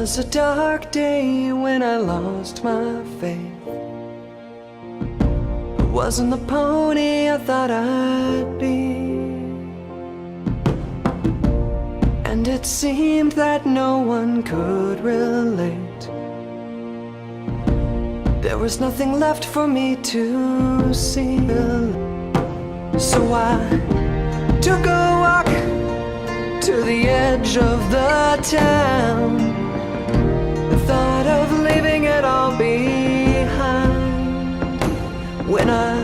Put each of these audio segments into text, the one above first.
was a dark day when I lost my faith. It wasn't the pony I thought I'd be, and it seemed that no one could relate. There was nothing left for me to see. So I took a walk to the edge of the town. The thought of leaving it all behind, when I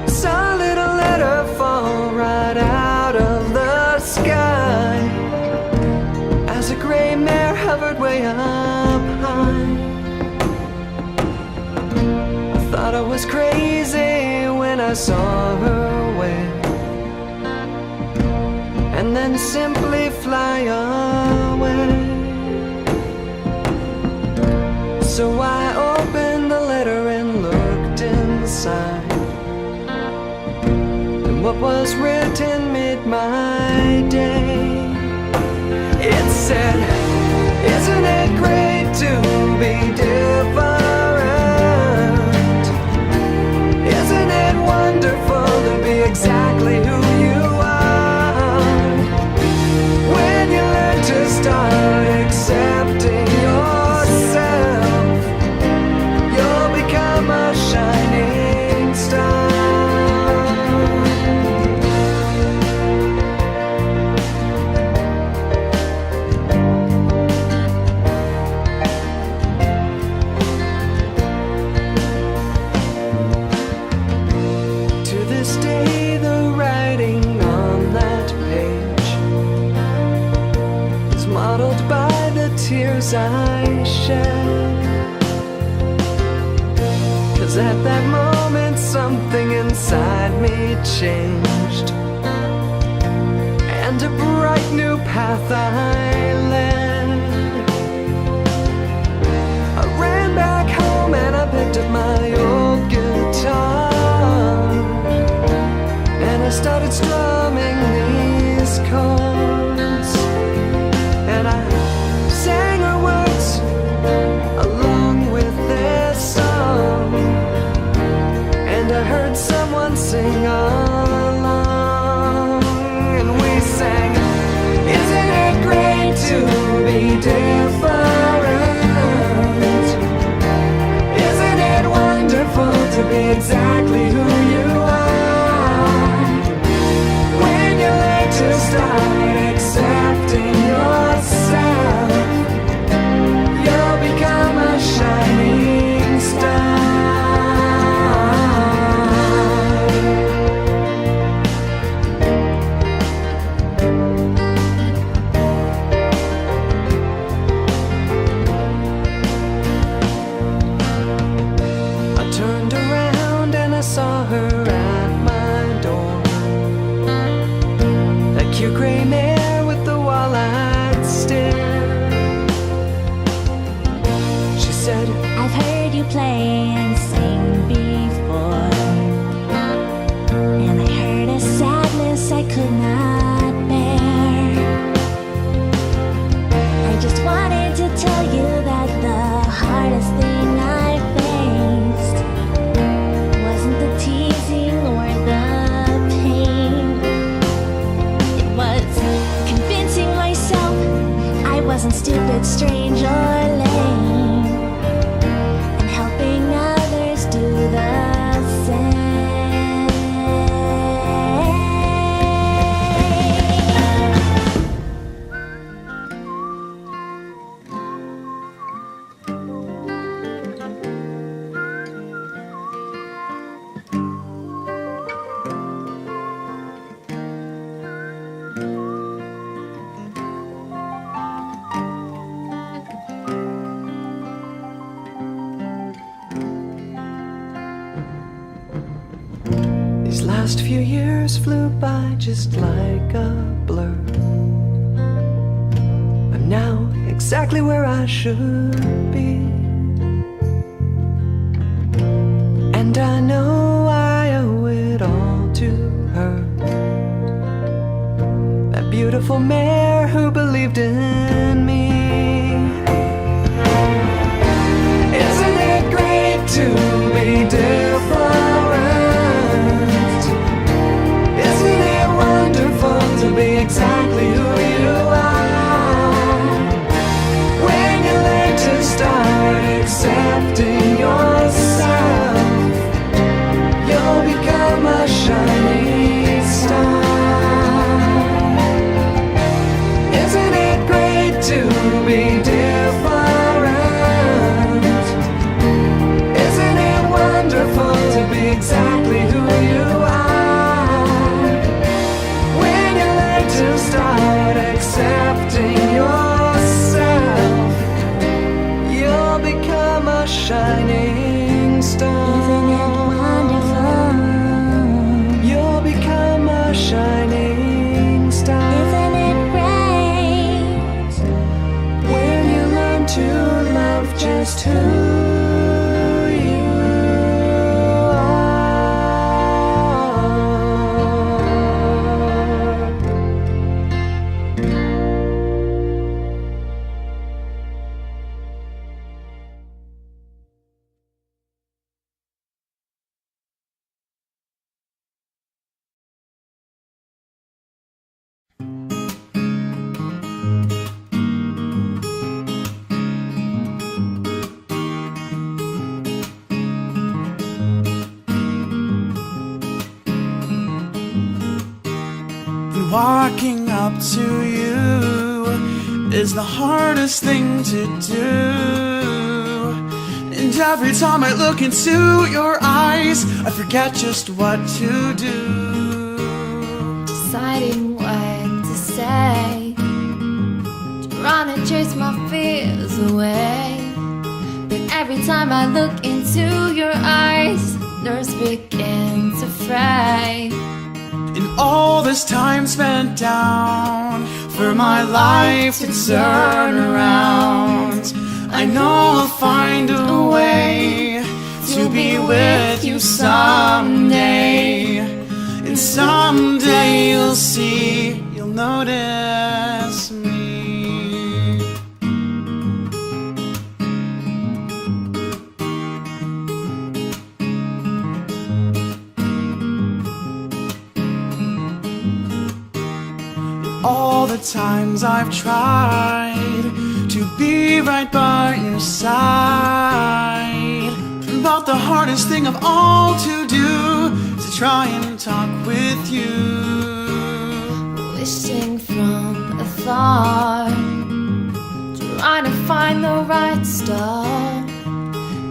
saw a little letter fall right out of the sky, as a gray mare hovered way up high. I thought I was crazy when I saw her wave, and then simply fly away. So I opened the letter and looked inside, and what was written made my day. It said, "Isn't it great to be different? Isn't it wonderful to be exactly who you are? When you learn to start accepting yourself, you'll become a shining star." To this day, the writing on that page is modeled by the tears I shed. 'Cause at that moment something inside me changed, and a bright new path I led. I ran back home and I picked up my old guitar, and I started strumming these chords, and I sang her words along with their song, and I heard someone sing along, and we sang, "Isn't it great to be different? Isn't it wonderful to be exactly who you are? When you learn to start accepting yourself, you'll become a shining star." I turned around and I saw her at my door, that cute gray mare with the wall-eyed stare. She said, I've heard you play and sing before, and I heard a sadness I could not bear. I just wanted to tell you that the hardest thing I faced wasn't the teasing or the pain. It was convincing myself I wasn't stupid, strange, or lame, and helping others do the same. These last few years flew by just like a blur. I'm now exactly where I should be, and I know I owe it all to her. That beautiful mare who believed in me. to be different? Isn't it wonderful to be exactly who you are? When you learn to start accepting yourself, you'll become a shining star. Isn't it great to be different? Isn't it wonderful to be exactly who you are? When you learn to start accepting yourself, you'll become a shining star. Isn't it wonderful? You'll become a shining star. Isn't it great? When you learn to love just who you are. Walking up to you is the hardest thing to do. And every time I look into your eyes, I forget just what to do. Deciding what to say, trying to chase my fears away. But every time I look into your eyes, nerves begin to fray. And all this time spent down for my life to turn around, I know I'll find a way to be with you someday. And someday you'll see, you'll notice me. All the times I've tried to be right by your side, but the hardest thing of all to do is to try and talk with you. Wishing from afar, trying to find the right start.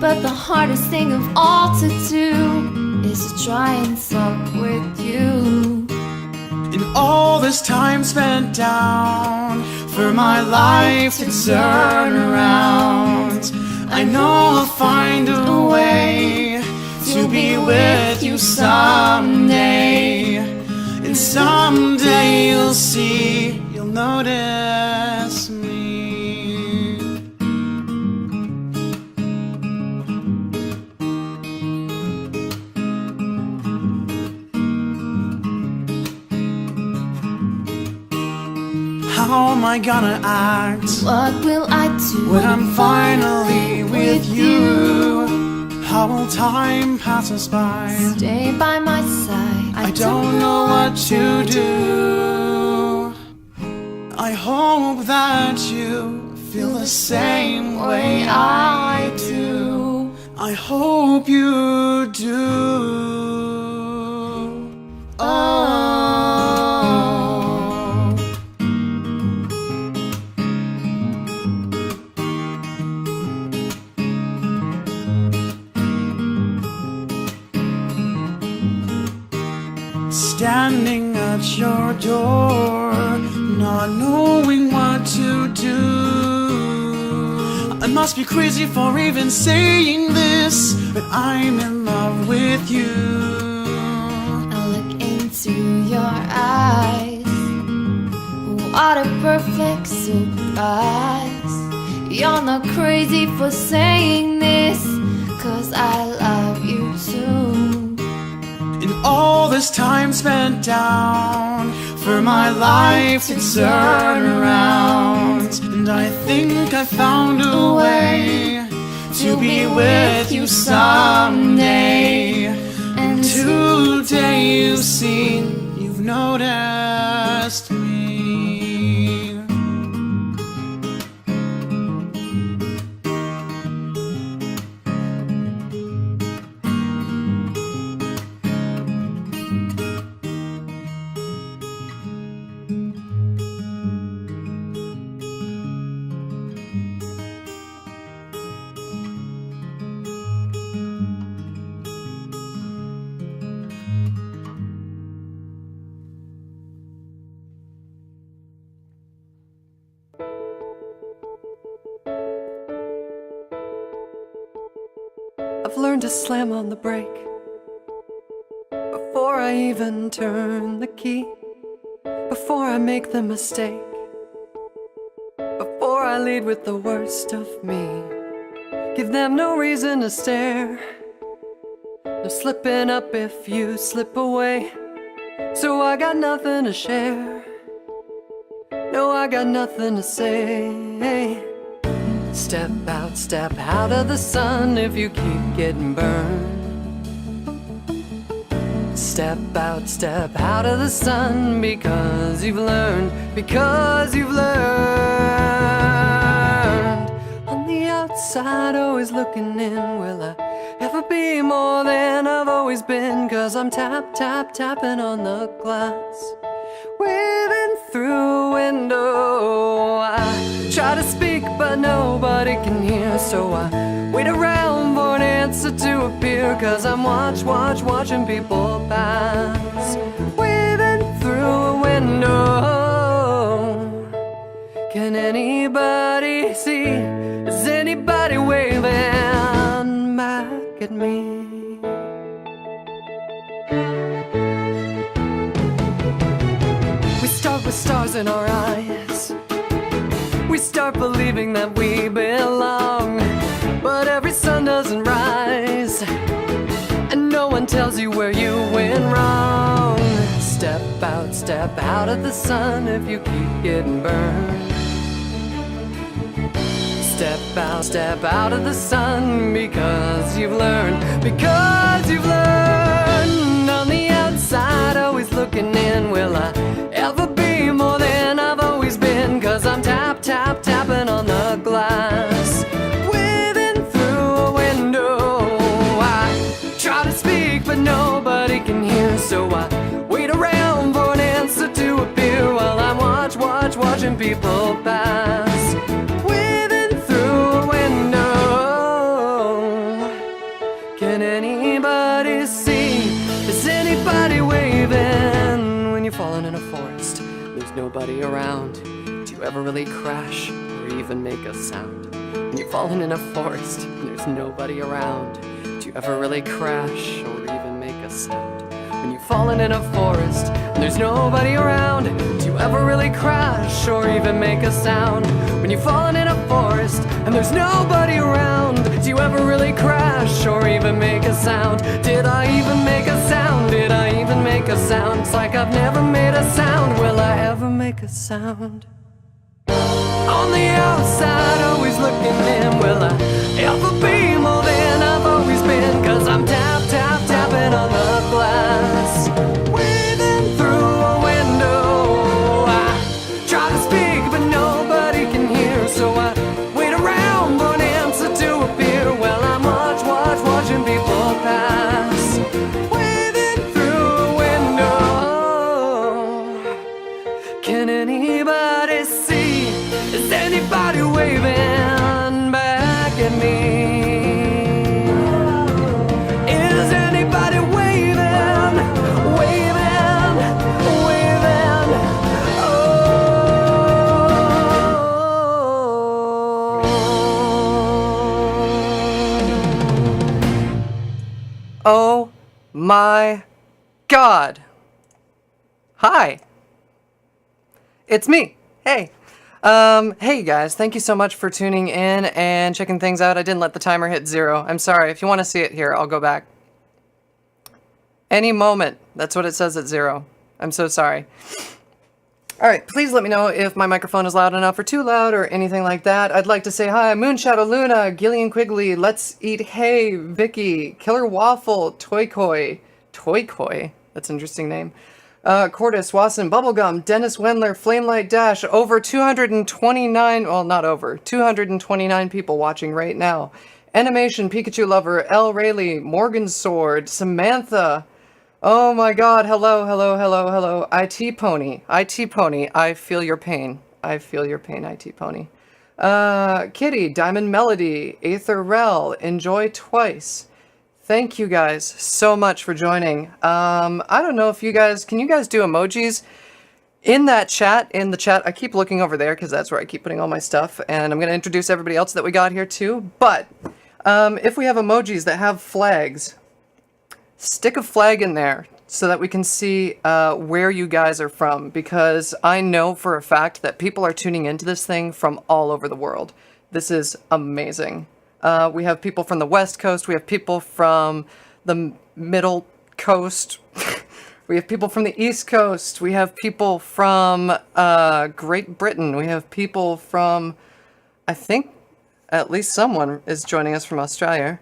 But the hardest thing of all to do is to try and talk with you. And all this time spent down for my life to turn around, I know I'll find a way to be with you someday. And someday you'll see, you'll notice me. How am I gonna act? What will I do when I'm finally with you? How will time pass us by? Stay by my side. I don't know what to do. I hope that you feel the same way I do. I hope you do. Oh. Standing at your door, not knowing what to do. I must be crazy for even saying this, but I'm in love with you. I look into your eyes. What a perfect surprise. You're not crazy for saying this, 'cause I love you too. And all this time spent down for my life to turn around, and I think I found a way to be with you someday. And Today you've seen, you've noticed me. I've learned to slam on the brake before I even turn the key, before I make the mistake, before I lead with the worst of me. Give them no reason to stare, no slipping up if you slip away. So I got nothing to share, no, I got nothing to say. Step out of the sun if you keep getting burned. Step out of the sun because you've learned, because you've learned. On the outside, always looking in, will I ever be more than I've always been? Cause I'm tapping on the glass, waving through a window. I try to speak but nobody can hear, so I wait around for an answer to appear. Cause I'm watching people pass, waving through a window. Can anybody see? Is anybody waving back at me? We start with stars in our eyes, we start believing that we belong. But every sun doesn't rise, and no one tells you where you went wrong. Step out of the sun if you keep getting burned. Step out of the sun because you've learned, because you've learned. On the outside, always looking in, will I ever be more than I've always been? Cause I'm tapping on the glass, waving through a window. I try to speak but nobody can hear, so I wait around for an answer to appear. While I'm watching people pass, waving through a window. Can anybody see? Is anybody waving? When you're falling in a forest, there's nobody around. Do you ever really crash or even make a sound? When you're falling in a forest and there's nobody around, do you ever really crash or even make a sound? When you're falling in a forest and there's nobody around, do you ever really crash or even make a sound? When you're falling in a forest and there's nobody around, do you ever really crash or even make a sound? Did I even make a sound? Did I even make a sound? It's like I've never made a sound. Will I ever make a sound? On the outside, always looking in, will I ever be more than I've always been? Cause I'm tapping on the glass, waving through a window. I try to speak but nobody can hear, so I wait around for an answer to appear. Well, I'm watching people pass, waving through a window. Can anybody see? Is anybody waving back at me? Is anybody waving? Oh my God. Hi. It's me. Hey. Hey guys, thank you so much for tuning in and checking things out. I didn't let the timer hit 0. I'm sorry. If you want to see it here, I'll go back. Any moment. That's what it says at 0. I'm so sorry. All right, please let me know if my microphone is loud enough or too loud or anything like that. I'd like to say hi, Moonshadow Luna, Gillian Quigley, Let's Eat Hay, Vicky, Killer Waffle, Toy Koi, that's an interesting name. Cordis, Wasson, Bubblegum, Dennis Wendler, Flamelight Dash, over 229, well, not over, 229 people watching right now. Animation, Pikachu Lover, L. Rayleigh, Morgan Sword, Samantha. Oh my god, hello, hello, hello, hello. IT Pony, I feel your pain. I feel your pain, IT Pony. Kitty, Diamond Melody, Aether Rel, Enjoy Twice. Thank you guys so much for joining. I don't know if you guys, can you guys do emojis? In the chat, I keep looking over there because that's where I keep putting all my stuff, and I'm going to introduce everybody else that we got here too. But if we have emojis that have flags, stick a flag in there so that we can see where you guys are from, because I know for a fact that people are tuning into this thing from all over the world. This is amazing. We have people from the West Coast, we have people from the Middle Coast, we have people from the East Coast, we have people from Great Britain, we have people from, I think at least someone is joining us from Australia.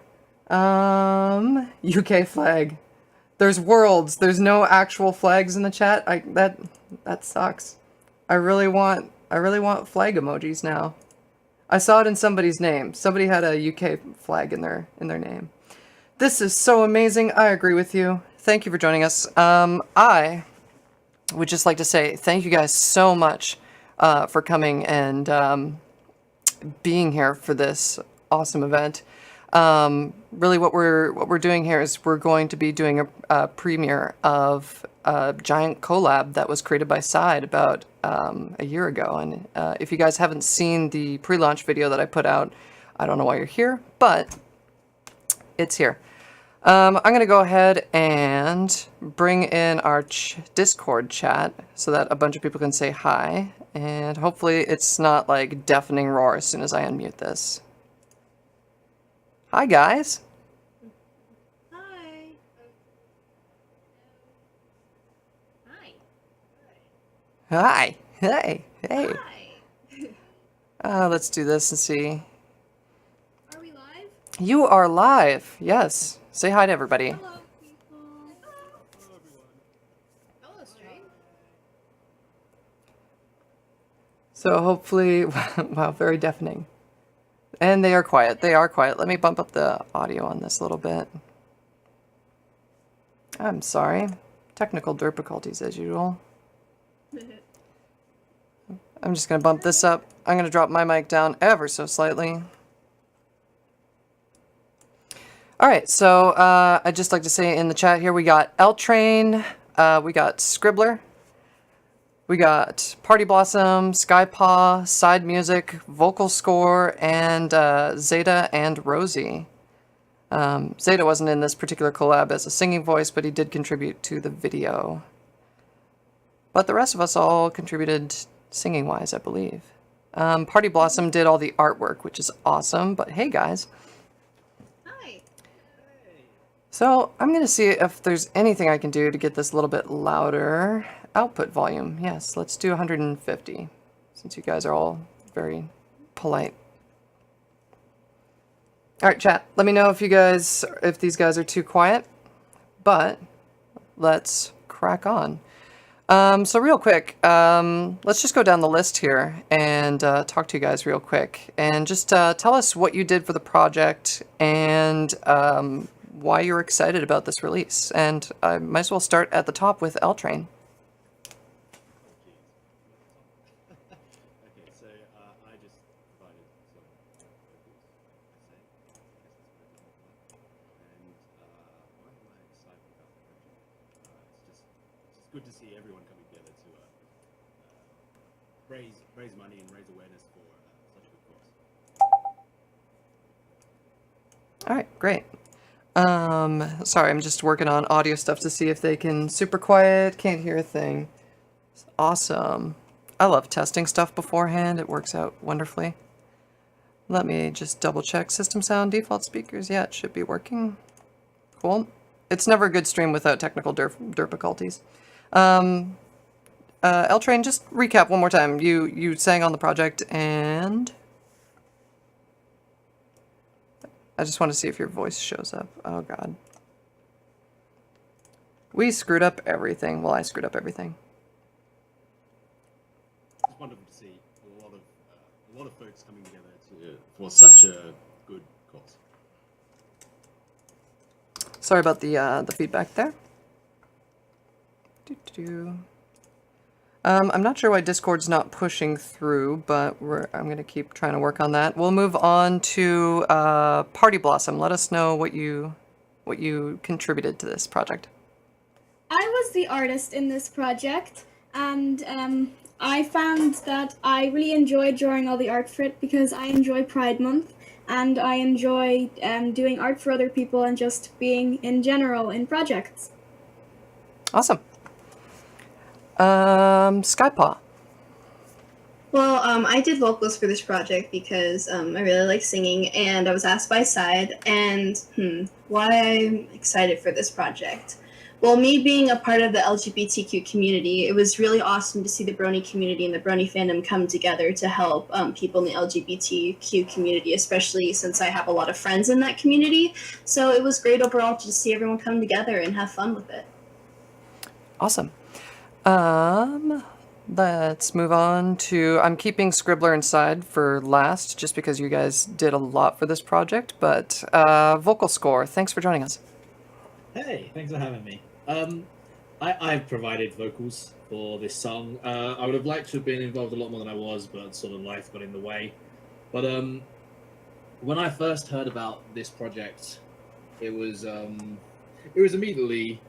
UK flag. There's worlds, there's no actual flags in the chat. That sucks. I really want flag emojis now. I saw it in somebody's name. Somebody had a UK flag in their name. This is so amazing. I agree with you. Thank you for joining us. I would just like to say thank you guys so much for coming and being here for this awesome event. Really what we're doing here is we're going to be doing a premiere of a giant collab that was created by Side about a year ago. And if you guys haven't seen the pre-launch video that I put out, I don't know why you're here, but it's here. I'm going to go ahead and bring in our Discord chat so that a bunch of people can say hi. And hopefully it's not like deafening roar as soon as I unmute this. Hi, guys. Hi. Hi. Hey. Hey. Hi. Let's do this and see. Are we live? You are live. Yes. Say hi to everybody. Hello, people. Hello, everyone. Hello, String. So hopefully, wow, very deafening. And they are quiet. They are quiet. Let me bump up the audio on this a little bit. I'm sorry. Technical difficulties as usual. I'm just going to bump this up. I'm going to drop my mic down ever so slightly. Alright, so I'd just like to say in the chat here we got L-Train, we got Scribbler, we got Party Blossom, Skypaw, Side Music, Vocal Score, and Zeta and Rosie. Zeta wasn't in this particular collab as a singing voice, but he did contribute to the video. But the rest of us all contributed singing-wise, I believe. Party Blossom did all the artwork, which is awesome, but hey guys. Hi. So I'm going to see if there's anything I can do to get this a little bit louder. Output volume, yes, let's do 150, since you guys are all very polite. Alright, chat, let me know if these guys are too quiet, but let's crack on. So real quick, let's just go down the list here and talk to you guys real quick, and just tell us what you did for the project and why you're excited about this release. And I might as well start at the top with L-Train. Okay, so I just provided some vocals, and why am I excited about the project? It's just good to see everyone coming together to raise money and raise awareness for such a good cause. All right, great. Sorry, I'm just working on audio stuff to see if they can super quiet, can't hear a thing. Awesome. I love testing stuff beforehand. It works out wonderfully. Let me just double check system sound, default speakers. Yeah, it should be working. Cool. It's never a good stream without technical difficulties. L Train, just recap one more time. You sang on the project, and I just want to see if your voice shows up. Oh god. We screwed up everything. Well, I screwed up everything. It's wonderful to see a lot of folks coming together for such a good cause. Sorry about the feedback there. Doo-doo-doo. I'm not sure why Discord's not pushing through, but I'm going to keep trying to work on that. We'll move on to Party Blossom. Let us know what you contributed to this project. I was the artist in this project, and I found that I really enjoyed drawing all the art for it because I enjoy Pride Month, and I enjoy doing art for other people and just being in general in projects. Awesome. Skypaw. Well, I did vocals for this project because I really like singing, and I was asked by Side, and why I'm excited for this project. Well, me being a part of the LGBTQ community, it was really awesome to see the Brony community and the Brony fandom come together to help people in the LGBTQ community, especially since I have a lot of friends in that community. So it was great overall to see everyone come together and have fun with it. Awesome. Let's move on to, I'm keeping Scribbler inside for last, just because you guys did a lot for this project, but vocal score, thanks for joining us. Hey, thanks for having me. I've provided vocals for this song. I would have liked to have been involved a lot more than I was, but sort of life got in the way. But when I first heard about this project, it was immediately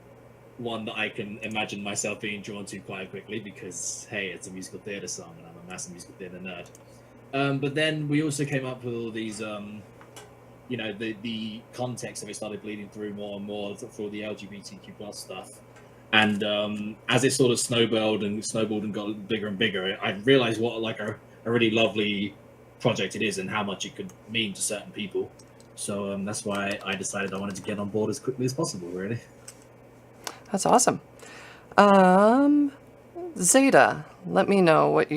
one that I can imagine myself being drawn to quite quickly because, hey, it's a musical theatre song and I'm a massive musical theatre nerd. But then we also came up with all these, you know, the context of it started bleeding through more and more for the LGBTQ plus stuff. And as it sort of snowballed and got bigger and bigger, I realized what like a really lovely project it is and how much it could mean to certain people. So that's why I decided I wanted to get on board as quickly as possible, really. That's awesome. Zeta, let me know what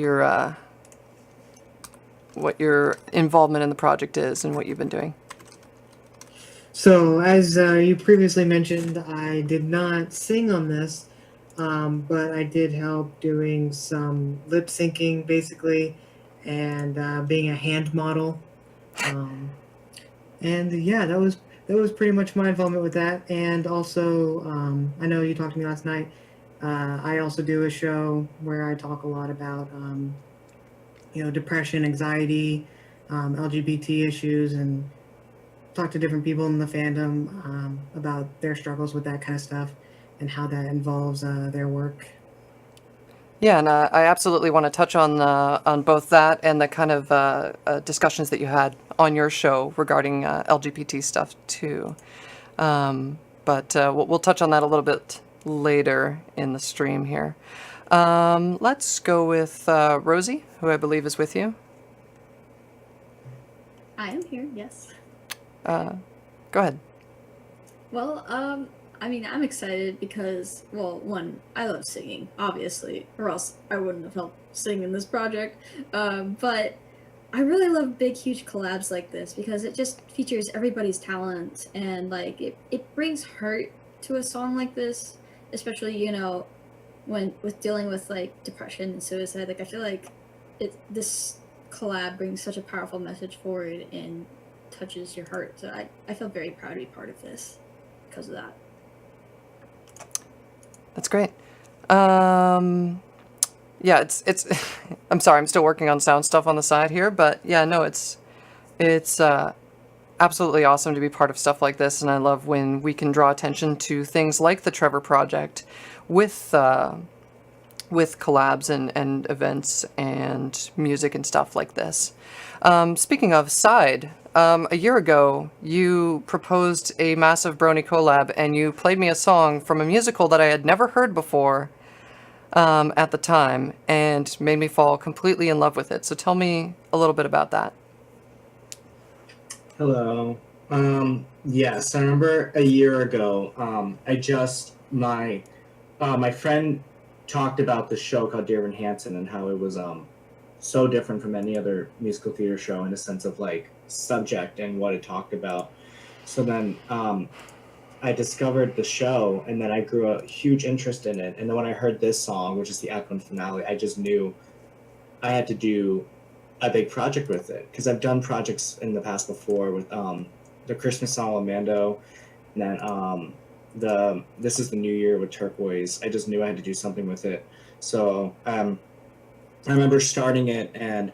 your involvement in the project is and what you've been doing. So, as you previously mentioned, I did not sing on this, but I did help doing some lip syncing, basically, and being a hand model. And yeah, that was pretty much my involvement with that. And also, I know you talked to me last night. I also do a show where I talk a lot about, you know, depression, anxiety, LGBT issues, and talk to different people in the fandom about their struggles with that kind of stuff and how that involves their work. Yeah, and I absolutely want to touch on both that and the kind of discussions that you had on your show regarding LGBT stuff too. But we'll touch on that a little bit later in the stream here. Let's go with Rosie, who I believe is with you. I am here, yes. Go ahead. Well, I mean, I'm excited because, well, one, I love singing, obviously, or else I wouldn't have helped sing in this project. But I really love big, huge collabs like this because it just features everybody's talent and, like, it brings heart to a song like this, especially, you know, with dealing with, like, depression and suicide. Like, I feel like this collab brings such a powerful message forward and touches your heart. So I feel very proud to be part of this because of that. That's great. Yeah, it's I'm sorry, I'm still working on sound stuff on the side here, but yeah, no, it's absolutely awesome to be part of stuff like this, and I love when we can draw attention to things like the Trevor Project with collabs and events and music and stuff like this. Speaking of Side, a year ago, you proposed a massive Brony collab, and you played me a song from a musical that I had never heard before at the time, and made me fall completely in love with it. So tell me a little bit about that. Hello. Yes, I remember a year ago, my friend talked about the show called Dear Evan Hansen and how it was so different from any other musical theater show in a sense of like subject and what it talked about. So then I discovered the show, and then I grew a huge interest in it. And then when I heard this song, which is the Act 1 finale, I just knew I had to do a big project with it, because I've done projects in the past before with the Christmas song Lamando, and then This Is the New Year with Turquoise. I just knew I had to do something with it. So I remember starting it and,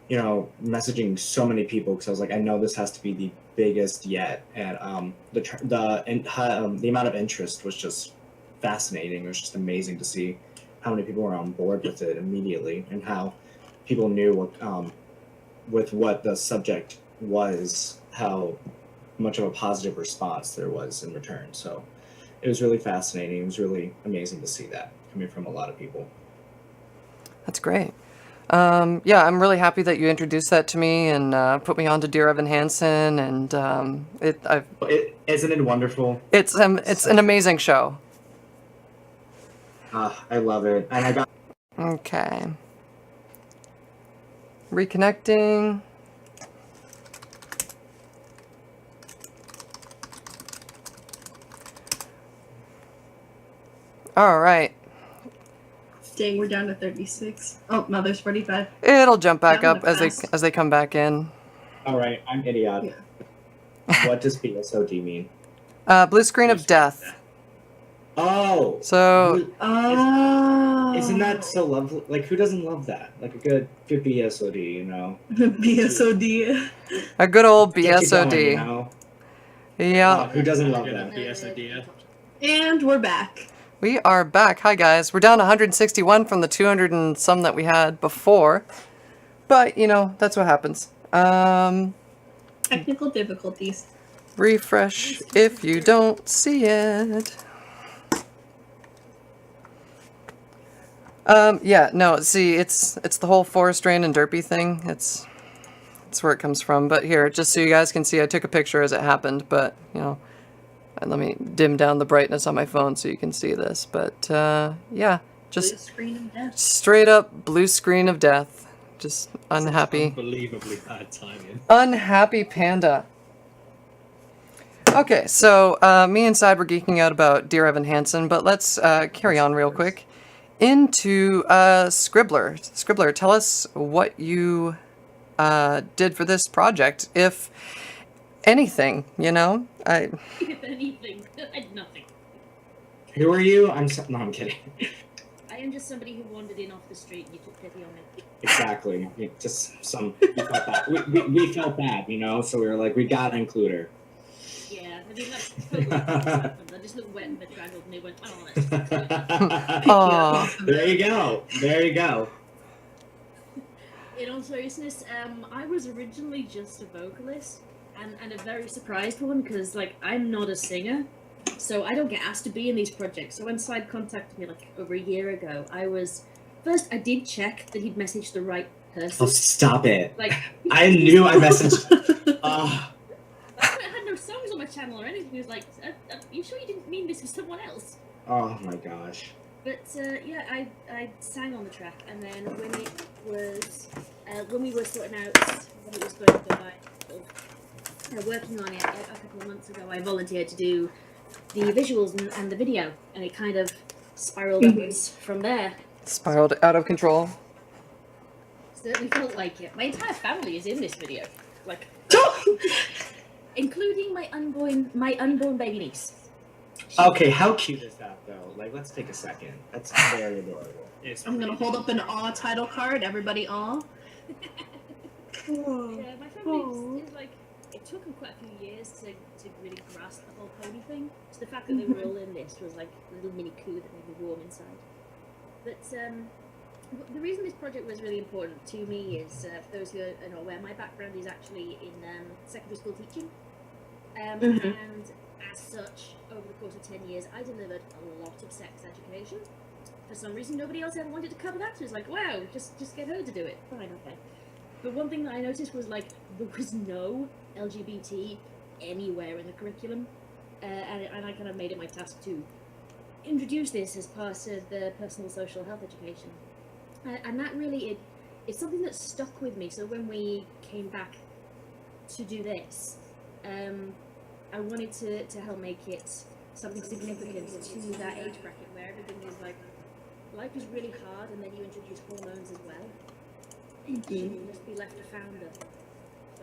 you know, messaging so many people because I was like, I know this has to be the biggest yet. And the amount of interest was just fascinating. It was just amazing to see how many people were on board with it immediately, and how people knew what with what the subject was, how much of a positive response there was in return. So it was really fascinating. It was really amazing to see that coming from a lot of people. That's great. Yeah, I'm really happy that you introduced that to me and put me on to Dear Evan Hansen, and Isn't it wonderful? it's an amazing show. I love it. And I got Okay. Reconnecting. All right. Dang, we're down to 36. Oh, no, there's 45. It'll jump back That up went as fast. they come back in. all right. I'm idiot. Yeah. What does BSOD mean? Blue screen of death. Oh, So Oh. isn't that so lovely? Like, who doesn't love that? Like a good BSOD, you know? BSOD? a good old Get you going, BSOD. you know? Yeah. Who doesn't love Good that? BSOD. And we're back. We are back. Hi guys. We're down to 161 from the 200 and some that we had before. But, you know, that's what happens. Technical difficulties. Refresh if you don't see it. Yeah, no, see, it's the whole forest rain and derpy thing. It's where it comes from. But here, just so you guys can see, I took a picture as it happened, but, you know, and let me dim down the brightness on my phone so you can see this. But, yeah, just Blue screen of death. straight up blue screen of death. Just unhappy. Unbelievably bad timing. Unhappy panda. Okay, so me and Side were geeking out about Dear Evan Hansen, but let's carry on real quick into Scribbler. Scribbler, tell us what you did for this project, if anything, you know? If anything, I did nothing. Who are you? No, I'm kidding. I am just somebody who wandered in off the street and you took pity on me. Exactly. Just some. We felt bad. We felt bad, you know. So we were like, we gotta include her. Yeah, I mean, that's totally what happened. I just looked wet and bedraggled and they went, oh, that's Aw. There you go. There you go. In all seriousness, I was originally just a vocalist and a very surprised one because, like, I'm not a singer, so I don't get asked to be in these projects. So when Side contacted me, like, over a year ago, I did check that he'd messaged the right person. Oh, stop it. Like, I knew I messaged. I had no songs on my channel or anything. He was like, you sure you didn't mean this was someone else? Oh my gosh. But yeah, I sang on the track, and then when it was when we were sorting out what it was going to be, working on it a couple of months ago, I volunteered to do the visuals and the video, and it kind of spiraled upwards from there. Spiraled out of control. Certainly felt like it. My entire family is in this video, like, including my unborn baby niece. Okay, how cute is that though? Like, let's take a second. That's very adorable. I'm gonna hold up an awe title card. Everybody awe. Yeah, my family is like, it took them quite a few years to really grasp the whole pony thing. So the fact that they were all in this was like a little mini coup that made me warm inside. But the reason this project was really important to me is, for those who are not aware, my background is actually in secondary school teaching. And as such, over the course of 10 years, I delivered a lot of sex education. For some reason, nobody else ever wanted to cover that. So it was like, wow, just get her to do it. Fine, okay. But one thing that I noticed was, like, there was no LGBT anywhere in the curriculum. And I kind of made it my task to introduced this as part of the personal social health education, and that really it's something that stuck with me. So when we came back to do this, I wanted to help make it something significant to that age bracket where everything is like, life is really hard, and then you introduce hormones as well. You must be left a founder.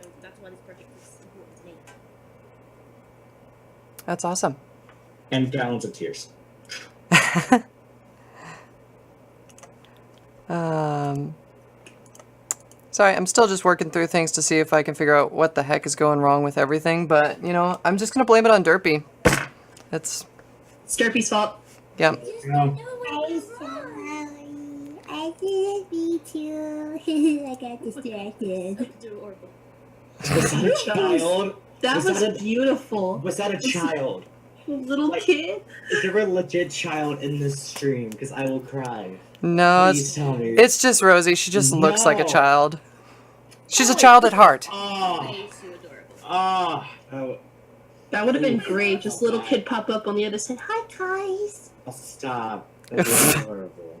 So that's why this project is important to me. That's awesome. And gallons of tears. Sorry, I'm still just working through things to see if I can figure out what the heck is going wrong with everything, but, you know, I'm just gonna blame it on Derpy. It's Derpy's fault. yeah. No. I'm sorry. I didn't mean to. I got distracted. Adorable. Was that a child? That Was was that a- beautiful. Was that a child? Little Like- kid. Is there a legit child in this stream? Because I will cry. No, Please tell me. it's just Rosie. She just looks like a No. child. She's a child at heart. Oh, Way too adorable. oh, That would have been great. Just little kid pop up on the other side. Hi, guys. oh, stop. That was horrible.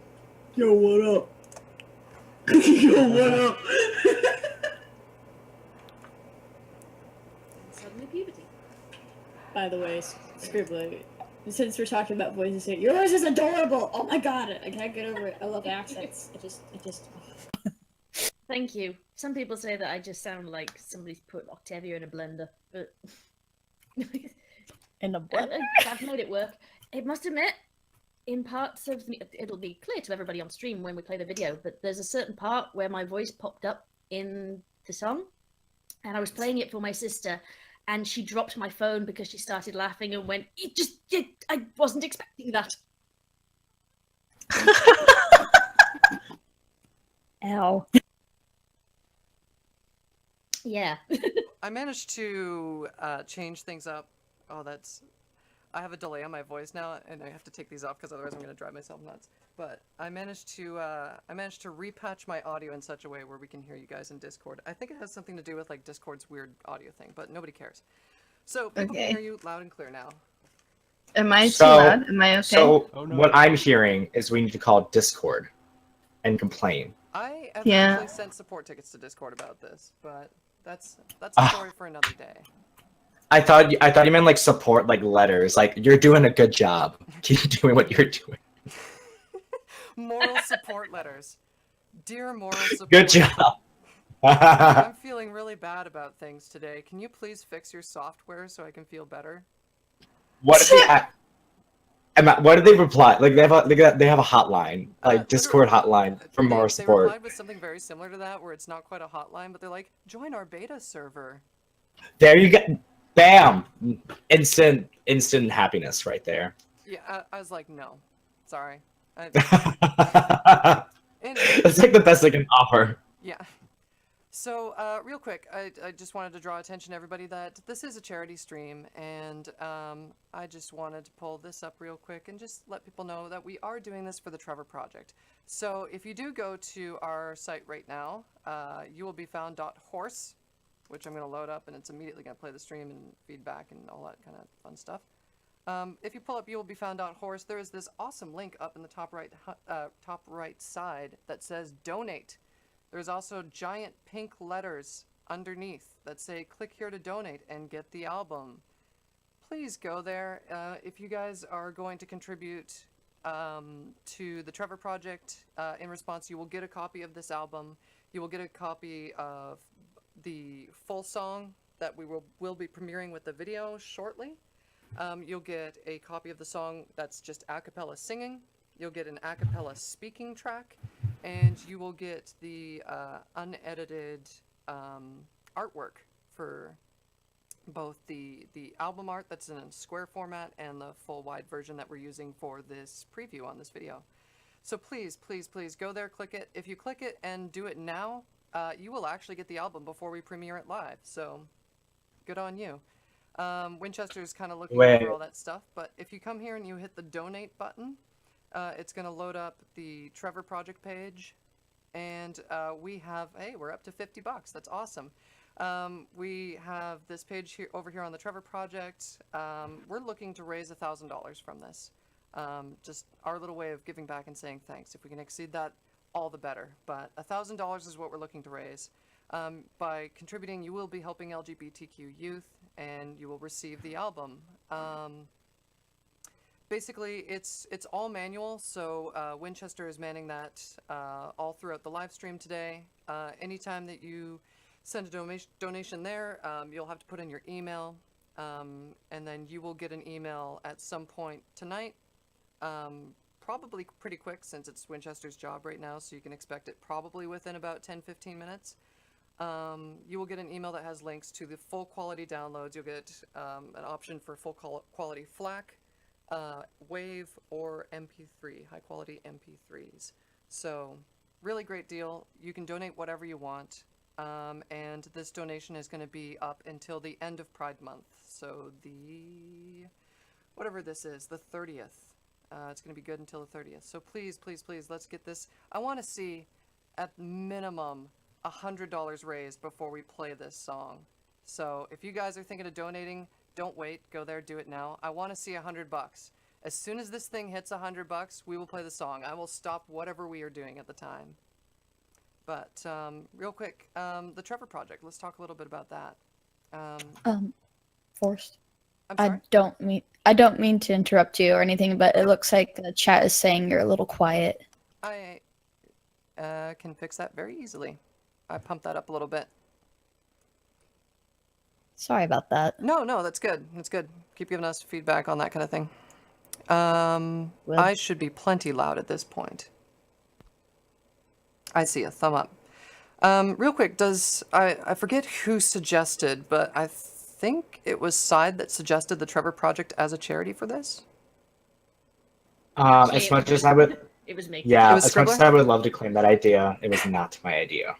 Yo, what up? Yo, what up? Suddenly puberty. By the way, Scribbler, since we're talking about voices here, yours is adorable. Oh my god, I can't get over it. I love accents. It just. Thank you. Some people say that I just sound like somebody's put Octavia in a blender, but In the butt. I've made it work. I must admit, in parts of it'll be clear to everybody on stream when we play the video, but there's a certain part where my voice popped up in the song, and I was playing it for my sister, and she dropped my phone because she started laughing and went, I wasn't expecting that. Ow. Yeah. I managed to change things up. Oh, I have a delay on my voice now, and I have to take these off because otherwise I'm going to drive myself nuts. But I managed to repatch my audio in such a way where we can hear you guys in Discord. I think it has something to do with like Discord's weird audio thing, but nobody cares. So people Okay. can hear you loud and clear now. Am I So- too loud? Am I okay? So Oh, no. what I'm hearing is we need to call Discord and complain. I have Yeah. actually sent support tickets to Discord about this, but that's a story for another day. I thought you meant like support, like letters. Like you're doing a good job. Keep doing what you're doing. Moral support letters. Dear moral support. Good job. I'm feeling really bad about things today. Can you please fix your software so I can feel better? What if they? Emma, what did they reply? Like they have a hotline, like Discord hotline for moral They support. replied with something very similar to that, where it's not quite a hotline, but they're like, join our beta server. There you go. Bam! Instant happiness right there. Yeah, I was like, no. Sorry. That's Anyway, like the best they can offer. yeah. So, real quick, I just wanted to draw attention to everybody that this is a charity stream, and I just wanted to pull this up real quick and just let people know that we are doing this for the Trevor Project. So, if you do go to our site right now, you will be found .horse, which I'm going to load up, and it's immediately going to play the stream and feedback and all that kind of fun stuff. If you pull up you will be found .horse, there is this awesome link up in the top right side that says donate. There's also giant pink letters underneath that say click here to donate and get the album. Please go there. If you guys are going to contribute to the Trevor Project, in response you will get a copy of this album. You will get a copy of the full song that we will be premiering with the video shortly. You'll get a copy of the song that's just a cappella singing. You'll get an a cappella speaking track, and you will get the unedited artwork for both the album art that's in a square format and the full wide version that we're using for this preview on this video. So please, please, please go there, click it. If you click it and do it now, you will actually get the album before we premiere it live. So good on you. Winchester's kind of looking over all that stuff, but if you come here and you hit the donate button, it's going to load up the Trevor Project page, and we have, hey, we're up to $50. That's awesome. We have this page here over here on the Trevor Project. We're looking to raise $1,000 from this. Just our little way of giving back and saying thanks. If we can exceed that, all the better. But $1,000 is what we're looking to raise. By contributing, you will be helping LGBTQ youth, and you will receive the album. Basically, it's all manual, so Winchester is manning that all throughout the live stream today. Anytime that you send a donation there, you'll have to put in your email, and then you will get an email at some point tonight, probably pretty quick since it's Winchester's job right now, so you can expect it probably within about 10-15 minutes. You will get an email that has links to the full quality downloads. You'll get an option for full quality FLAC, WAV, or MP3, high quality MP3s. So really great deal. You can donate whatever you want. And this donation is going to be up until the end of Pride Month. So whatever this is, the 30th. It's going to be good until the 30th. So please, please, please, let's get this. I want to see at minimum $100 raised before we play this song. So if you guys are thinking of donating, don't wait. Go there, do it now. I want to see $100. As soon as this thing hits $100, we will play the song. I will stop whatever we are doing at the time. But real quick, the Trevor Project. Let's talk a little bit about that. Forced. I'm sorry? I don't mean to interrupt you or anything, but it looks like the chat is saying you're a little quiet. I can fix that very easily. I pumped that up a little bit. Sorry about that. No, that's good. That's good. Keep giving us feedback on that kind of thing. I should be plenty loud at this point. I see a thumb up. Real quick, I forget who suggested, but I think it was Side that suggested the Trevor Project as a charity for this? As much as I would... It was me. Yeah, was as much as I would love to claim that idea, it was not my idea.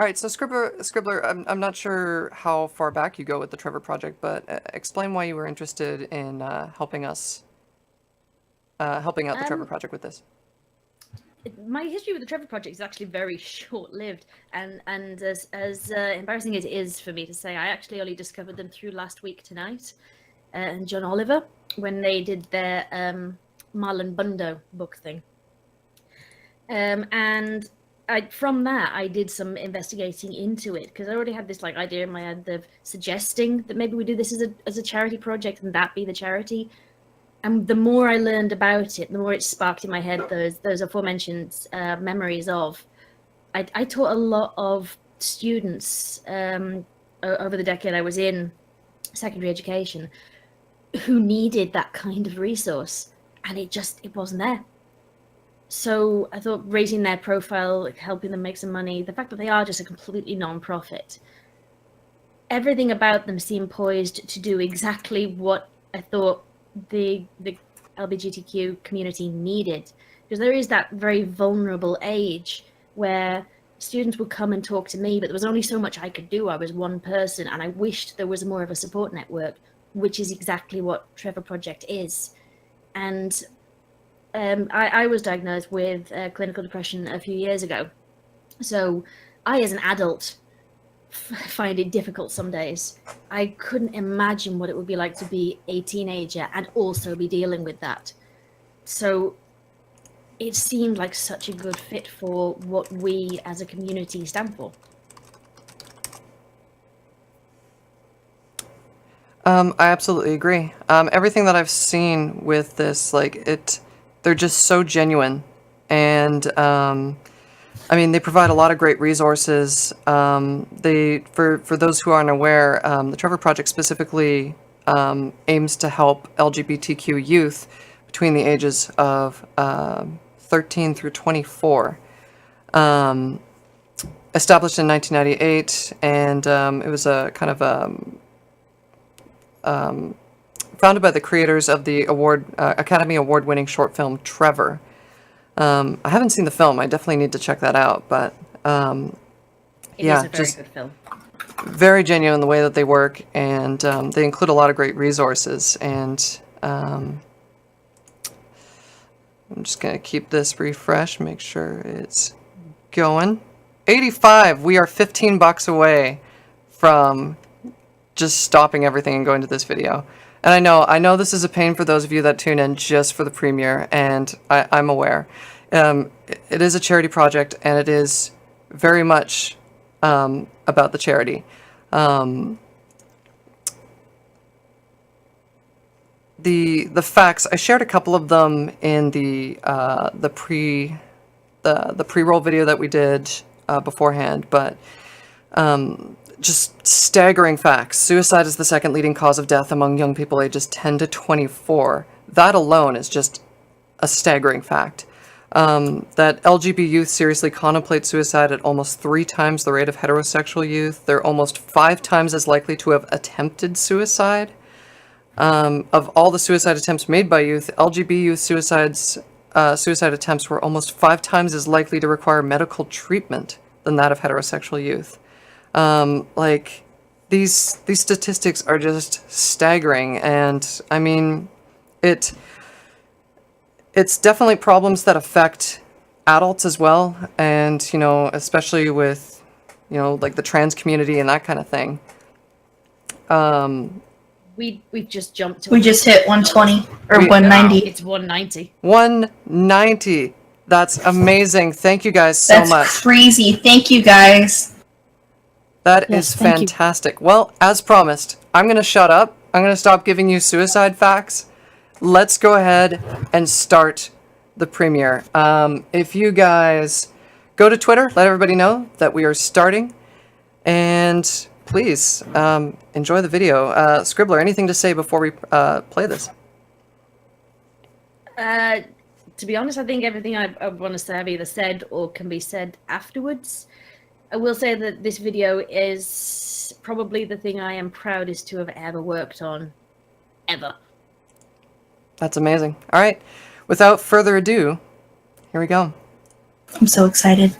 All right, so Scribbler, I'm not sure how far back you go with the Trevor Project, but explain why you were interested in helping out the Trevor Project with this. My history with the Trevor Project is actually very short-lived, and as embarrassing as it is for me to say, I actually only discovered them through last week tonight, and John Oliver, when they did their Marlon Bundo book thing. And from that, I did some investigating into it, because I already had this idea in my head of suggesting that maybe we do this as a charity project and that be the charity. And the more I learned about it, the more it sparked in my head those aforementioned memories of. I taught a lot of students over the decade I was in secondary education who needed that kind of resource, and it wasn't there. So I thought raising their profile, helping them make some money, the fact that they are just a completely non-profit, everything about them seemed poised to do exactly what I thought the LGBTQ community needed, because there is that very vulnerable age where students would come and talk to me, but there was only so much I could do. I was one person, and I wished there was more of a support network, which is exactly what Trevor Project is. And I was diagnosed with clinical depression a few years ago, so I, as an adult, find it difficult some days. I couldn't imagine what it would be like to be a teenager and also be dealing with that. So it seemed like such a good fit for what we as a community stand for. I absolutely agree. Everything that I've seen with this, they're just so genuine, and I mean, they provide a lot of great resources. For those who aren't aware, the Trevor Project specifically aims to help LGBTQ youth between the ages of 13 through 24. Established in 1998, and it was a kind of founded by the creators of the Academy Award-winning short film Trevor. I haven't seen the film. I definitely need to check that out. But It is a very good film. Very genuine in the way that they work, and they include a lot of great resources. And I'm just gonna keep this refresh, make sure it's going. 85. We are $15 away from just stopping everything and going to this video. And I know this is a pain for those of you that tune in just for the premiere, and I'm aware. It is a charity project, and it is very much about the charity. The facts, I shared a couple of them in the pre-roll video that we did beforehand, but just staggering facts. Suicide is the second leading cause of death among young people ages 10 to 24. That alone is just a staggering fact. That LGBT youth seriously contemplate suicide at almost 3 times the rate of heterosexual youth. They're almost 5 times as likely to have attempted suicide. Of all the suicide attempts made by youth, LGBT youth suicide attempts were almost 5 times as likely to require medical treatment than that of heterosexual youth. Like, these statistics are just staggering, and I mean, it's definitely problems that affect adults as well, and, you know, especially with, you know, like the trans community and that kind of thing. We've just jumped to We just hit 120 or We- 190. It's 190. 190. That's amazing. Thank you guys so That's much. crazy. Thank you guys. That Yes, is thank you. fantastic. Well, as promised, I'm going to shut up. I'm going to stop giving you suicide facts. Let's go ahead and start the premiere. If you guys go to Twitter, let everybody know that we are starting. And please enjoy the video. Scribbler, anything to say before we play this? To be honest, I think everything I want to say I've either said or can be said afterwards. I will say that this video is probably the thing I am proudest to have ever worked on. Ever. That's amazing. All right. Without further ado, here we go. I'm so excited.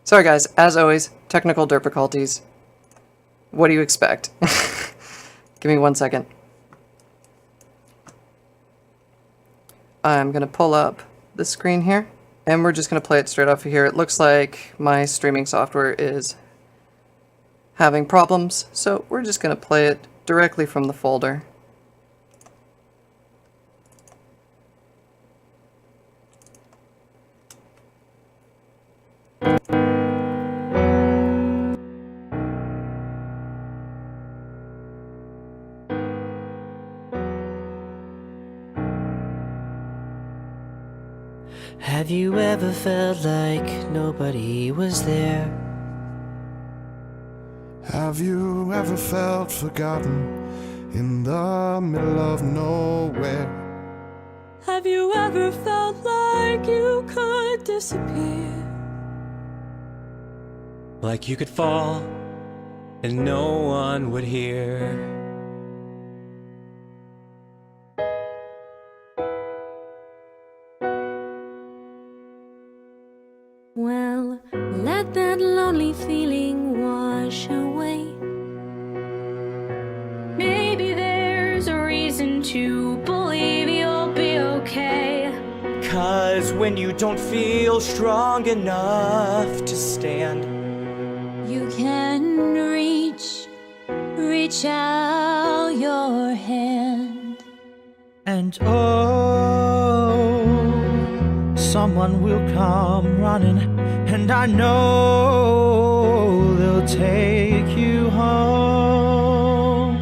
Sorry guys, as always, technical difficulties. What do you expect? Give me 1 second. I'm gonna pull up the screen here, and we're just gonna play it straight off of here. It looks like my streaming software is having problems, so we're just gonna play it directly from the folder. Have you ever felt like nobody was there? Have you ever felt forgotten in the middle of nowhere? Have you ever felt like you could disappear? Like you could fall and no one would hear? Well, let that lonely feeling wash away. Maybe there's a reason to believe you'll be okay. 'Cause when you don't feel strong enough to stand, you can reach out your hand. And oh, someone will come running, and I know they'll take you home.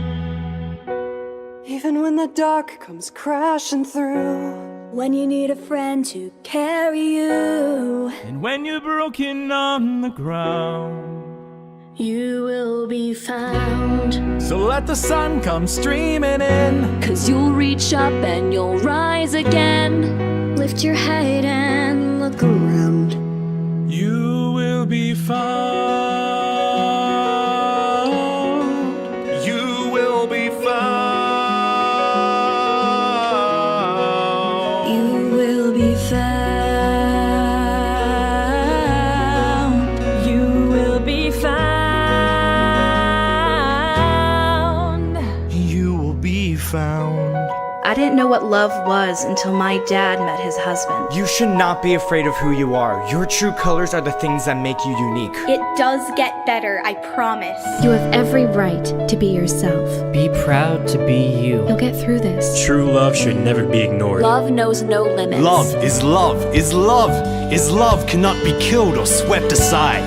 Even when the dark comes crashing through, when you need a friend to carry you, And when you're broken on the ground, you will be found. so let the sun come streaming in. 'Cause you'll reach up and you'll rise again. Lift your head and look around. You will be found. You will be found. I didn't know what love was until my dad met his husband. You should not be afraid of who you are. Your true colors are the things that make you unique. It does get better, I promise. You have every right to be yourself. Be proud to be you. You'll get through this. True love should never be ignored. Love knows no limits. Love is love is love is love cannot be killed or swept aside.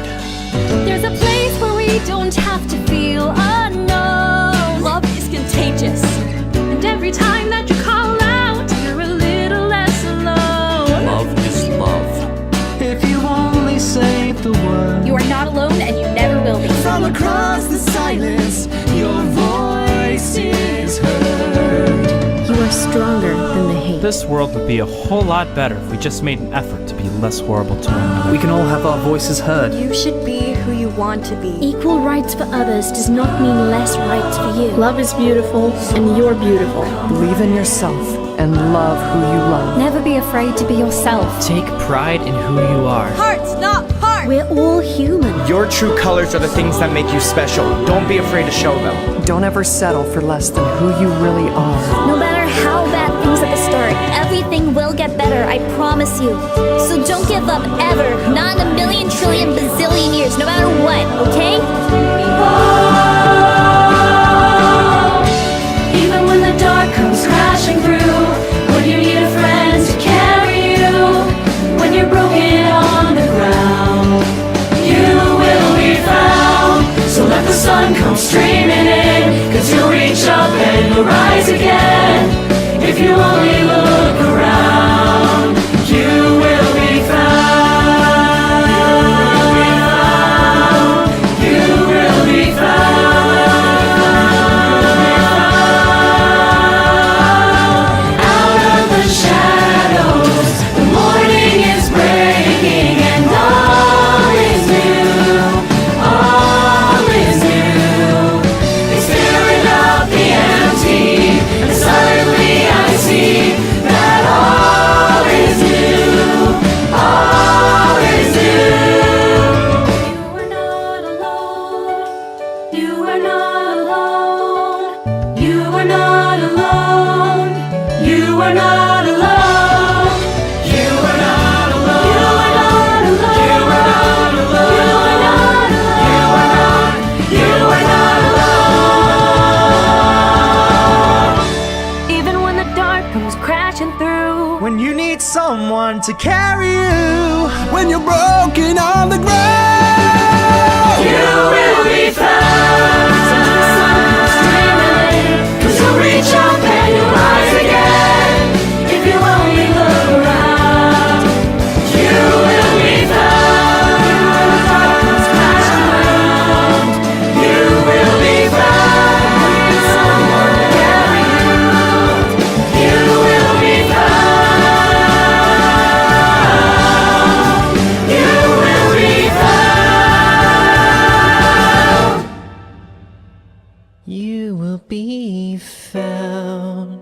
There's a place where we don't have to feel unknown. Love is contagious. And every time that you call out, you're a little less alone. Love is love. If you only say the word. You are not alone and you never will be. From across the silence, your voice is heard. You are stronger than the hate. This world would be a whole lot better if we just made an effort to be less horrible to one another. We can all have our voices heard. You should be who you want to be. Equal rights for others does not mean less rights for you. Love is beautiful, and you're beautiful. Believe in yourself and love who you love. Never be afraid to be yourself. Take pride in who you are. Hearts, not hearts. We're all human. Your true colors are the things that make you special. Don't be afraid to show them. Don't ever settle for less than who you really are. No matter how bad things at the start, everything will get better, I promise you. So don't give up ever, not in a million trillion bazillion years, no matter what, okay? Even when the dark comes crashing through, when you need a friend to carry you, when you're broken on the ground, you will be found. So let the sun come streaming in, 'cause you'll reach up and you'll rise again. If you only look around, you will be found. You will be found. Out of the shadows, the morning is breaking, and all is new. All is new. It's filling up the empty, and suddenly I see that all is new. All is new. You are not alone. You are not alone. You are not alone. You are not alone. You are not alone. You are not alone. You are not alone. You are not alone. Even when the dark comes crashing through. When you need someone to carry you, when you're broken on the ground, You will be found. 'Cause you'll reach up and you'll rise again. If you only look around, you will be found. You will be found. Someone to carry you. You will be found. You will be found. You will be found.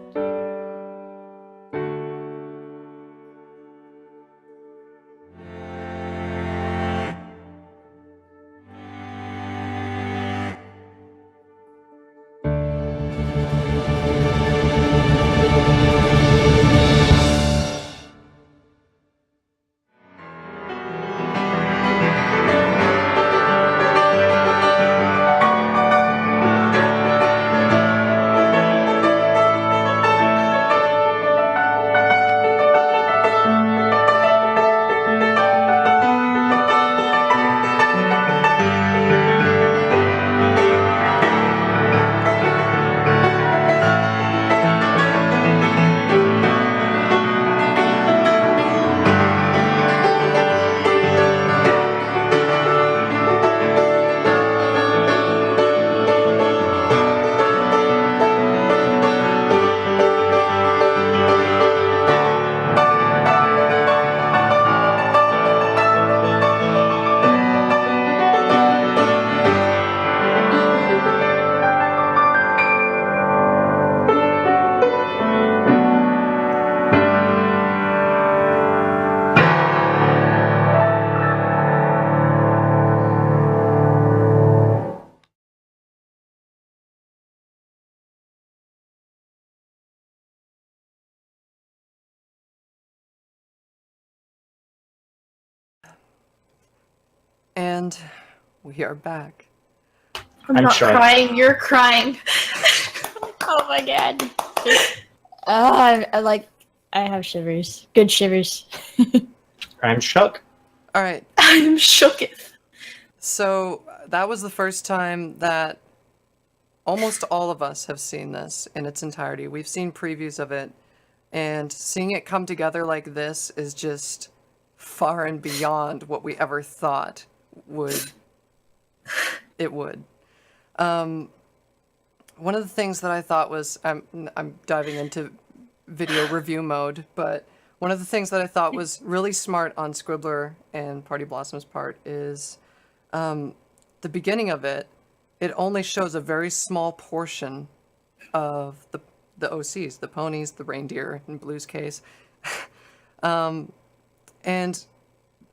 And we are back. I'm I'm not shocked. crying. You're crying. Oh my god. I have shivers. Good shivers. I'm shook. All right. I'm shooketh. So that was the first time that almost all of us have seen this in its entirety. We've seen previews of it, and seeing it come together like this is just far and beyond what we ever thought it would. One of the things that I thought was, I'm diving into video review mode, but one of the things that I thought was really smart on Scribbler and Party Blossom's part is the beginning of it. It only shows a very small portion of the OCs, the ponies, the reindeer, in Blue's case. And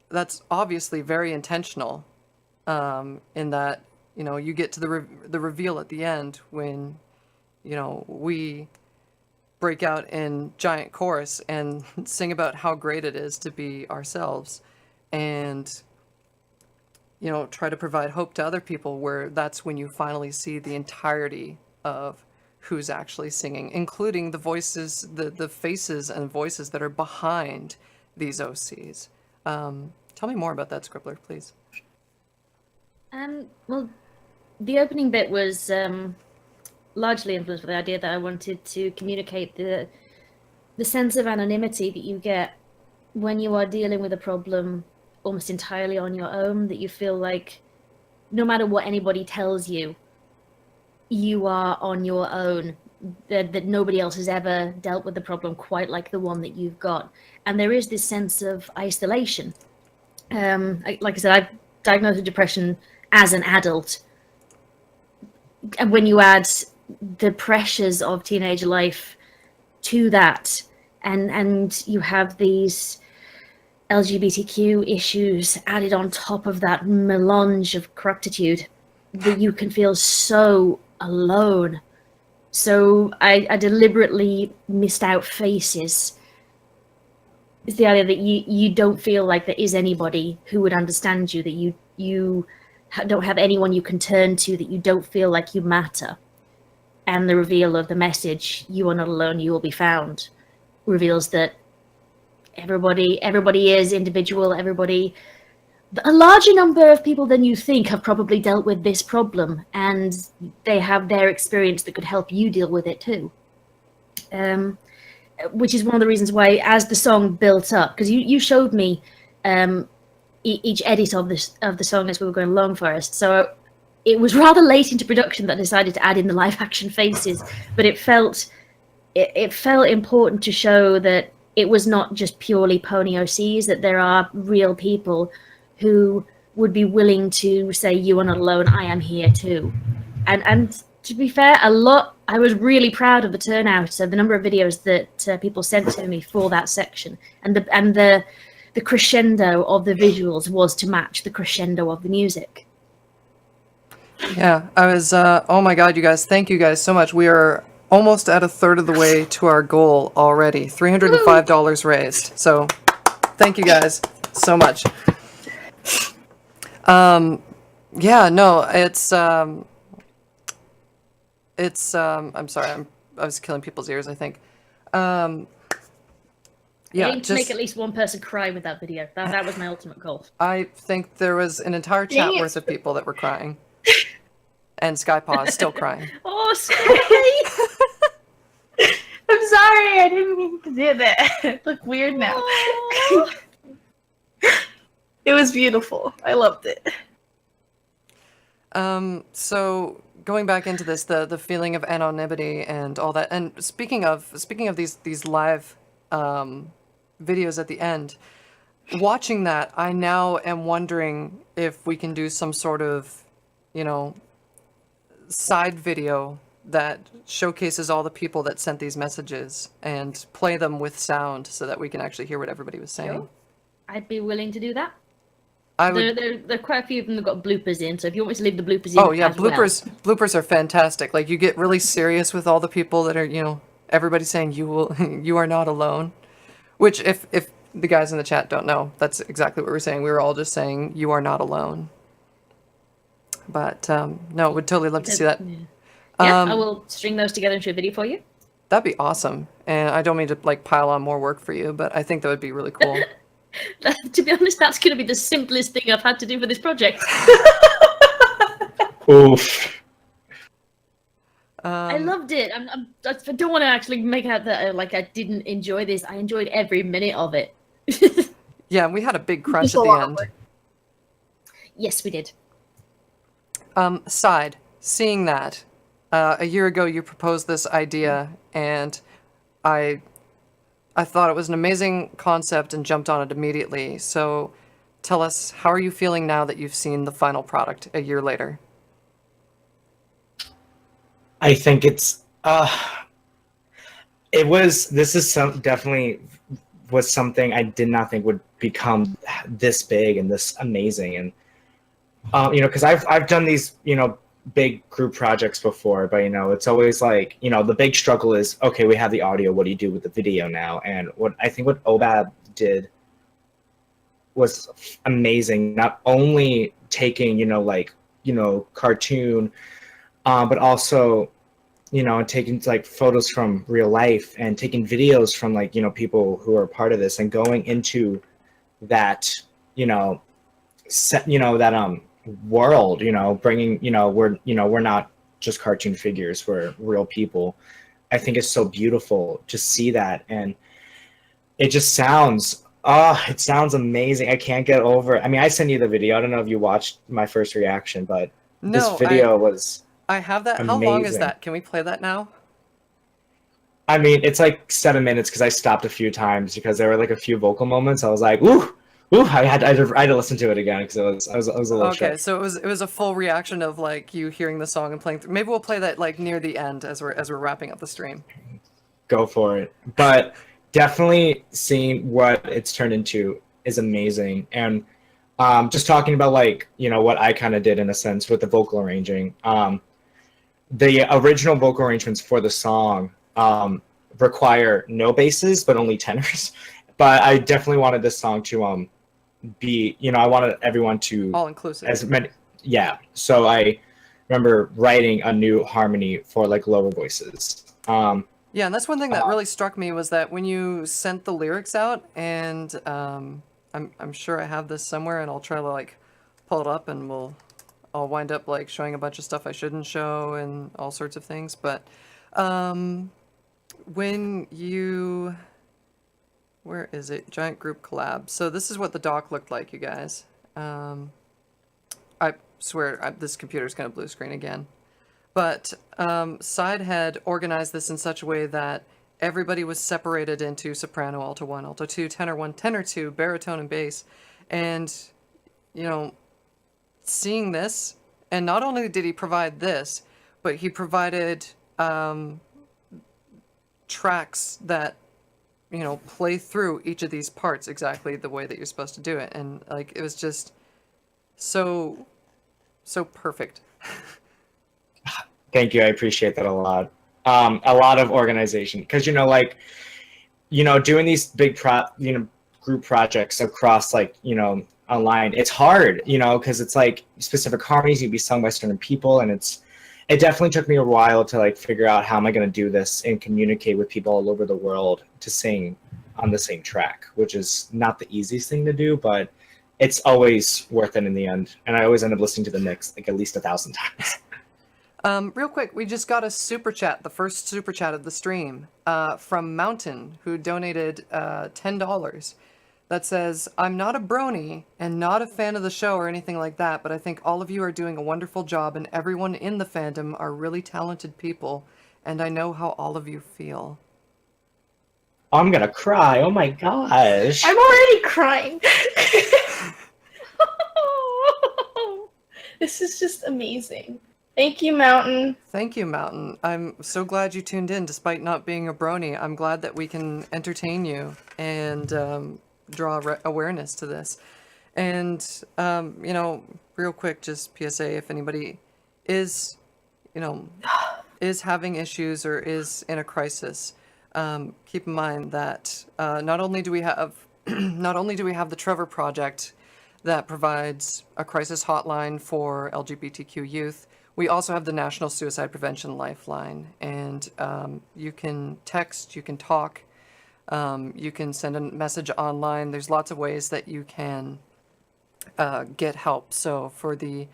that's obviously very intentional in that, you know, you get to the reveal at the end when, you know, we break out in giant chorus and sing about how great it is to be ourselves and, you know, try to provide hope to other people, where that's when you finally see the entirety of who's actually singing, including the voices, the faces and voices that are behind these OCs. Tell me more about that, Scribbler, please. Well, the opening bit was largely influenced by the idea that I wanted to communicate the sense of anonymity that you get when you are dealing with a problem almost entirely on your own, that you feel like no matter what anybody tells you, you are on your own, that nobody else has ever dealt with the problem quite like the one that you've got. And there is this sense of isolation. Like I said, I've diagnosed with depression as an adult. And when you add the pressures of teenage life to that, and you have these LGBTQ issues added on top of that melange of corruptitude, that you can feel so alone. So I deliberately missed out faces. It's the idea that you don't feel like there is anybody who would understand you, that you don't have anyone you can turn to, that you don't feel like you matter. And the reveal of the message, "You are not alone, you will be found," reveals that everybody is individual. A larger number of people than you think have probably dealt with this problem, and they have their experience that could help you deal with it too. Which is one of the reasons why, as the song built up, because you showed me each edit of the song as we were going along, Forrest. So it was rather late into production that I decided to add in the live action faces, but it felt important to show that it was not just purely pony OCs, that there are real people who would be willing to say, "You are not alone, I am here too." And to be fair, I was really proud of the turnout of the number of videos that people sent to me for that section, and the crescendo of the visuals was to match the crescendo of the music. Yeah, I was, oh my god, you guys, thank you guys so much. We are almost at a third of the way to our goal already. $305 raised. So thank you guys so much. Yeah, no, it's I'm sorry, I was killing people's ears, I think. Yeah, I aim to make at least one person cry with that video. That was my ultimate goal. I think there was an entire chat worth of people that were crying. And Skypaw is still crying. Oh, Sky! I'm sorry, I didn't mean to do that. I look weird now. It was beautiful. I loved it. So going back into this, the feeling of anonymity and all that, and speaking of these live videos at the end, watching that, I now am wondering if we can do some sort of, you know, side video that showcases all the people that sent these messages and play them with sound so that we can actually hear what everybody was saying. Sure. I'd be willing to do that. I would. There are quite a few of them that got bloopers in, so if you want me to leave the bloopers in, Oh yeah, as well. bloopers are fantastic. Like, you get really serious with all the people that are, you know, everybody saying you are not alone. Which, if the guys in the chat don't know, that's exactly what we're saying. We were all just saying you are not alone. But no, would totally love to see that. Yeah, I will string those together into a video for you. That'd be awesome. And I don't mean to like pile on more work for you, but I think that would be really cool. To be honest, that's going to be the simplest thing I've had to do for this project. Oof. I loved it. I don't want to actually make out that like I didn't enjoy this. I enjoyed every minute of it. Yeah, we had a big crunch at the end. Yes, we did. Side, seeing that, a year ago you proposed this idea, and I thought it was an amazing concept and jumped on it immediately. So tell us, how are you feeling now that you've seen the final product a year later? I think it's definitely was something I did not think would become this big and this amazing. And because I've done these big group projects before, but it's always like the big struggle is, okay, we have the audio, what do you do with the video now? And what OBAB did was amazing, not only taking cartoon, but also taking like photos from real life and taking videos from people who are part of this and going into that world, bringing we're not just cartoon figures, we're real people. I think it's so beautiful to see that, and it just sounds amazing. I can't get over it. I mean, I sent you the video. I don't know if you watched my first reaction, but this video was I have that. amazing. How long is that? Can we play that now? I mean, it's like 7 minutes because I stopped a few times because there were like a few vocal moments. I was like, ooh, I had to listen to it again because I was a little okay. shook. So it was a full reaction of like you hearing the song and playing through. Maybe we'll play that like near the end as we're wrapping up the stream. Go for it. But definitely seeing what it's turned into is amazing. And just talking about what I kind of did in a sense with the vocal arranging. The original vocal arrangements for the song require no basses but only tenors. But I definitely wanted this song to be, I wanted everyone to all inclusive. As many, yeah. So I remember writing a new harmony for lower voices. Yeah, and that's one thing that really struck me was that when you sent the lyrics out, and I'm sure I have this somewhere, and I'll try to pull it up, and I'll wind up showing a bunch of stuff I shouldn't show and all sorts of things. But when you, where is it? Giant Group Collab. So this is what the doc looked like, you guys. I swear this computer's gonna blue screen again. But Side had organized this in such a way that everybody was separated into soprano, alto 1, alto 2, tenor 1, tenor 2, baritone, and bass. And, seeing this, and not only did he provide this, but he provided tracks that, play through each of these parts exactly the way that you're supposed to do it. And, it was just so perfect. Thank you. I appreciate that a lot. A lot of organization, because doing these big group projects across online, it's hard, because it's specific harmonies need to be sung by certain people, and it definitely took me a while to figure out how am I going to do this and communicate with people all over the world to sing on the same track, which is not the easiest thing to do, but it's always worth it in the end. And I always end up listening to the mix at least 1,000 times. Real quick, we just got a super chat, the first super chat of the stream, from Mountain, who donated $10. That says, I'm not a brony and not a fan of the show or anything like that, but I think all of you are doing a wonderful job and everyone in the fandom are really talented people, and I know how all of you feel. I'm gonna cry. Oh my gosh. I'm already crying. This is just amazing. Thank you, Mountain. Thank you, Mountain. I'm so glad you tuned in despite not being a brony. I'm glad that we can entertain you and draw awareness to this. And, real quick, just PSA, if anybody is, is having issues or is in a crisis, keep in mind that not only do we have the Trevor Project that provides a crisis hotline for LGBTQ youth. We also have the National Suicide Prevention Lifeline, and you can text, you can talk, you can send a message online. There's lots of ways that you can get help. So for the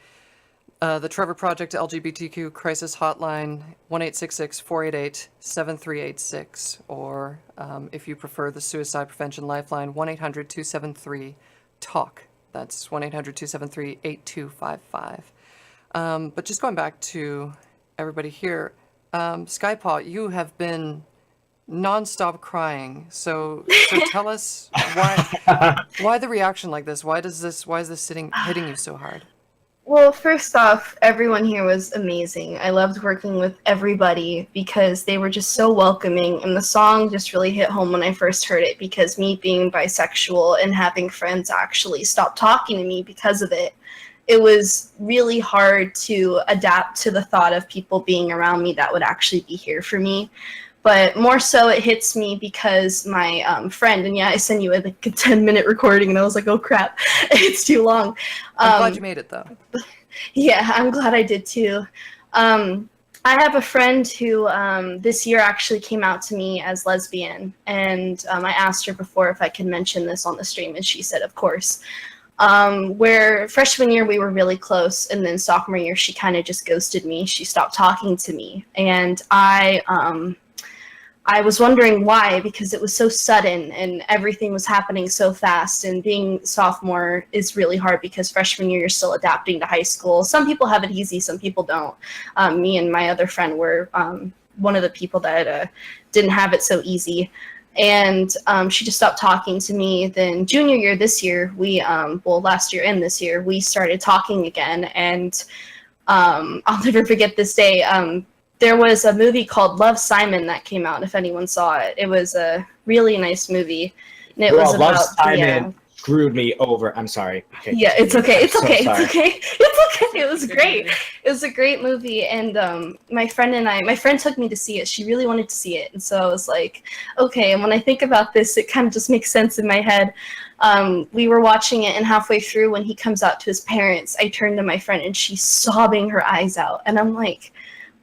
Trevor Project LGBTQ Crisis Hotline, 1-866-488-7386, or if you prefer the Suicide Prevention Lifeline, 1-800-273-TALK. That's 1-800-273-8255. But just going back to everybody here, Skypaw, you have been nonstop crying. So tell us why the reaction like this? Why is this hitting you so hard? Well, first off, everyone here was amazing. I loved working with everybody because they were just so welcoming, and the song just really hit home when I first heard it, because me being bisexual and having friends actually stop talking to me because of it, it was really hard to adapt to the thought of people being around me that would actually be here for me. But more so, it hits me because my friend, and yeah, I sent you a 10-minute recording, and I was like, oh crap, it's too long. I'm glad you made it, though. Yeah, I'm glad I did too. I have a friend who this year actually came out to me as lesbian, and I asked her before if I could mention this on the stream, and she said, of course. Where freshman year we were really close, and then sophomore year she kind of just ghosted me. She stopped talking to me, and I was wondering why, because it was so sudden and everything was happening so fast, and being sophomore is really hard because freshman year you're still adapting to high school. Some people have it easy, some people don't. Me and my other friend were one of the people that didn't have it so easy. And she just stopped talking to me. Then junior year this year, last year and this year, we started talking again. And I'll never forget this day. There was a movie called Love, Simon that came out, if anyone saw it. It was a really nice movie. And it was about Love, Simon screwed me over. I'm sorry. Okay, yeah, it's okay. It's okay. So it's okay. It's okay. It was great. It was a great movie. And my friend took me to see it. She really wanted to see it. And so I was like, okay. And when I think about this, it kind of just makes sense in my head. We were watching it, and halfway through, when he comes out to his parents, I turned to my friend, and she's sobbing her eyes out. And I'm like,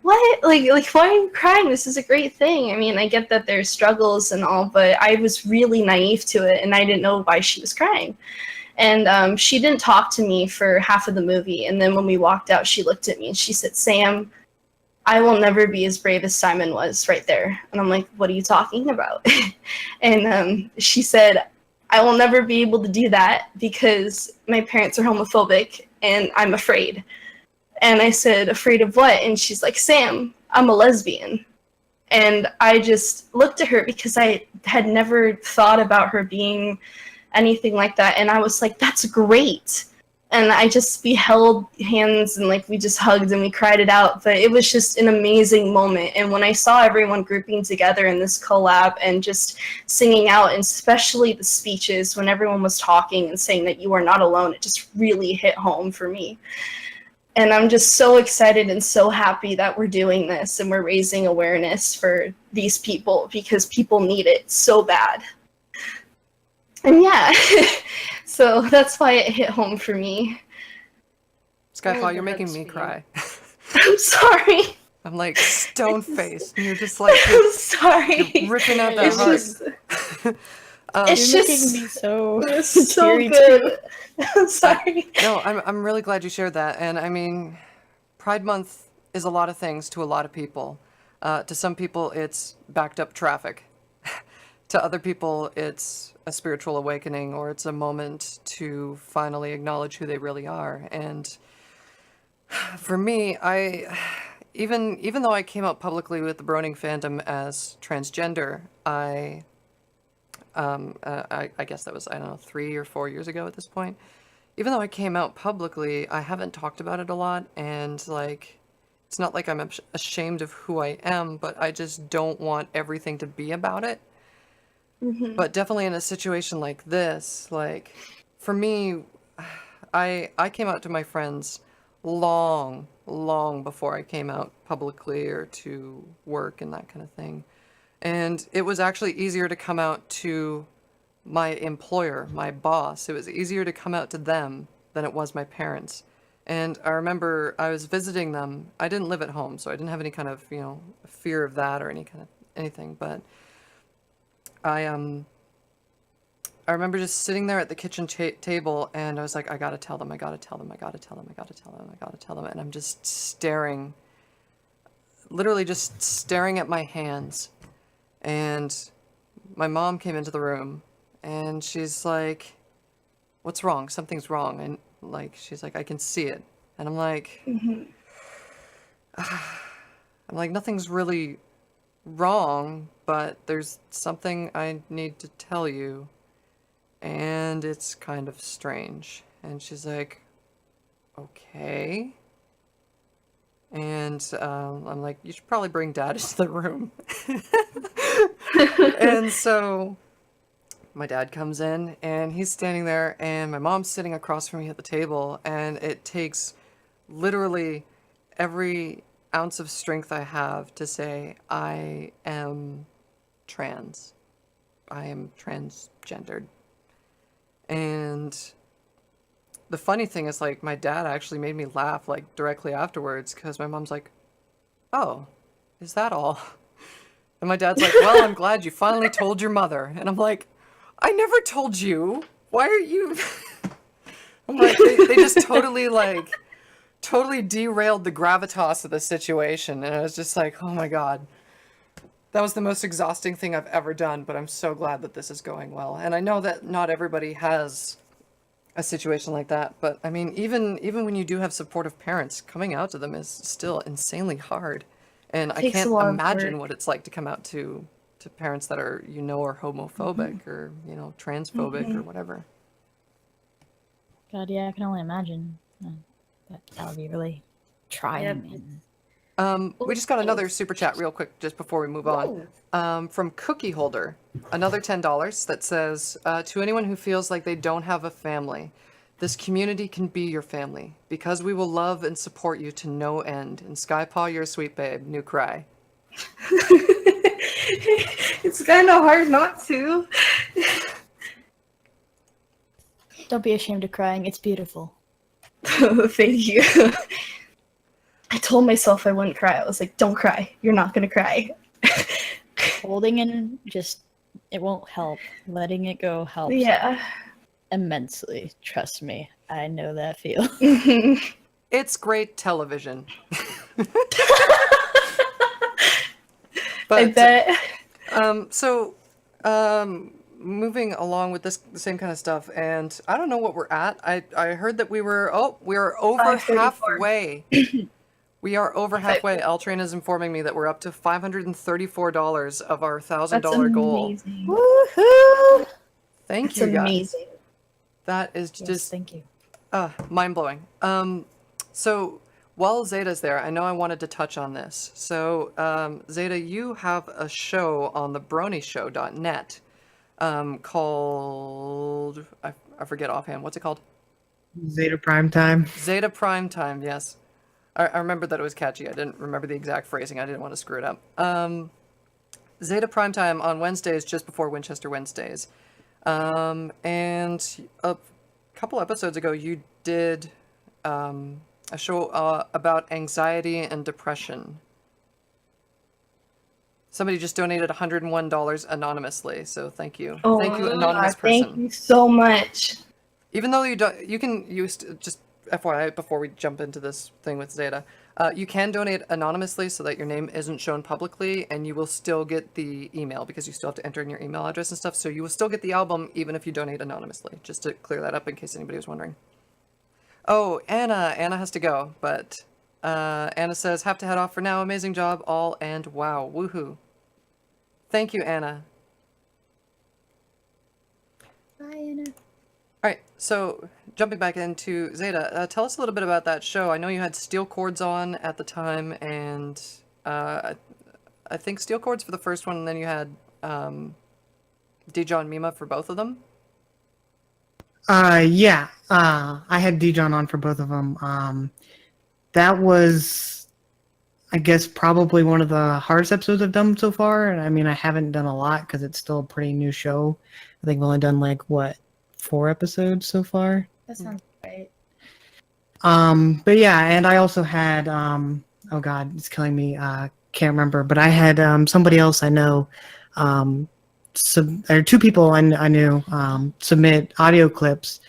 what? Like, why are you crying? This is a great thing. I mean, I get that there's struggles and all, but I was really naive to it, and I didn't know why she was crying. And she didn't talk to me for half of the movie, and then when we walked out, she looked at me, and she said, Sam, I will never be as brave as Simon was right there. And I'm like, what are you talking about? And she said, I will never be able to do that because my parents are homophobic, and I'm afraid. And I said, afraid of what? And she's like, Sam, I'm a lesbian. And I just looked at her because I had never thought about her being anything like that. And I was like, that's great. And we held hands, and like we just hugged and we cried it out. But it was just an amazing moment. And when I saw everyone grouping together in this collab and just singing out, and especially the speeches when everyone was talking and saying that you are not alone, it just really hit home for me. And I'm just so excited and so happy that we're doing this and we're raising awareness for these people, because people need it so bad. And yeah, so that's why it hit home for me. Skyfall, you're making me cry. I'm sorry. I'm like stone-faced, and you're just like, I'm sorry. You're ripping out that heart. It's You're just making me so so teary good. too. I'm sorry. No, I'm really glad you shared that. And I mean, Pride Month is a lot of things to a lot of people. To some people, it's backed up traffic. To other people, it's a spiritual awakening, or it's a moment to finally acknowledge who they really are. And for me, even though I came out publicly with the Brony fandom as transgender, I guess that was, I don't know, 3 or 4 years ago at this point. Even though I came out publicly, I haven't talked about it a lot, and like, it's not like I'm ashamed of who I am, but I just don't want everything to be about it. Mm-hmm. But definitely in a situation like this, like, for me, I came out to my friends long before I came out publicly or to work and that kind of thing. And it was actually easier to come out to my employer, my boss. It was easier to come out to them than it was my parents. And I remember I was visiting them. I didn't live at home, so I didn't have any kind of, fear of that or anything. But I remember just sitting there at the kitchen table, and I was like, I gotta tell them, I gotta tell them, I gotta tell them, I gotta tell them, I gotta tell them. And I'm just staring, literally just staring at my hands. And my mom came into the room, and she's like, what's wrong? Something's wrong. And she's like, I can see it. And I'm like, nothing's really wrong, but there's something I need to tell you. And it's kind of strange. And she's like, okay. And I'm like, you should probably bring Dad into the room. And so my dad comes in, and he's standing there, and my mom's sitting across from me at the table, and it takes literally every ounce of strength I have to say, I am trans. I am transgendered. And the funny thing is, my dad actually made me laugh, directly afterwards, because my mom's like, oh, is that all? And my dad's like, well, I'm glad you finally told your mother. And I'm like, I never told you. Why are you... I'm like, they just totally derailed the gravitas of the situation. And I was just like, oh my God. That was the most exhausting thing I've ever done, but I'm so glad that this is going well. And I know that not everybody has a situation like that, but I mean, even when you do have supportive parents, coming out to them is still insanely hard. And I can't imagine what it's like to come out to parents that are, are homophobic or, transphobic or whatever. God, yeah, I can only imagine. That would be really trying. We just got another super chat real quick just before we move on. From Cookie Holder, another $10 that says, to anyone who feels like they don't have a family, this community can be your family because we will love and support you to no end. And Skypaw, you're a sweet babe. New cry. It's kind of hard not to. Don't be ashamed of crying. It's beautiful. Thank you. I told myself I wouldn't cry. I was like, don't cry. You're not going to cry. Holding in it won't help. Letting it go helps. Yeah. Immensely. Trust me. I know that feel. It's great television. I bet. Moving along with the same kind of stuff, and I don't know what we're at. I heard that we are over halfway. We are over halfway. L-Train is informing me that we're up to $534 of our $1,000 goal. Woohoo! Thank you, guys. That is just thank you. Mind-blowing. So while Zeta's there, I know I wanted to touch on this. So Zeta, you have a show on the BronyShow.net called, I forget offhand, what's it called? Zeta Primetime. Zeta Primetime, yes. I remember that it was catchy. I didn't remember the exact phrasing. I didn't want to screw it up. Zeta Primetime on Wednesdays, just before Winchester Wednesdays. And a couple episodes ago, you did a show about anxiety and depression. Somebody just donated $101 anonymously, so thank you. Oh, thank you, anonymous person. Thank you so much. Even though you can use, just FYI, before we jump into this thing with Zeta, you can donate anonymously so that your name isn't shown publicly, and you will still get the email because you still have to enter in your email address and stuff. So you will still get the album even if you donate anonymously. Just to clear that up in case anybody was wondering. Oh, Anna has to go, but Anna says, have to head off for now. Amazing job, all, and wow, woohoo. Thank you, Anna. Bye, Anna. All right, so jumping back into Zeta, tell us a little bit about that show. I know you had Steel Chords on at the time, and I think Steel Chords for the first one, and then you had Dijon Mima for both of them. Yeah. I had Dijon on for both of them. That was I guess probably one of the hardest episodes I've done so far. And I mean, I haven't done a lot because it's still a pretty new show. I think I've only done like what, 4 episodes so far. That sounds right. But yeah, and I also had oh god, it's killing me. Can't remember, but I had somebody else I know, or 2 people I knew submit audio clips,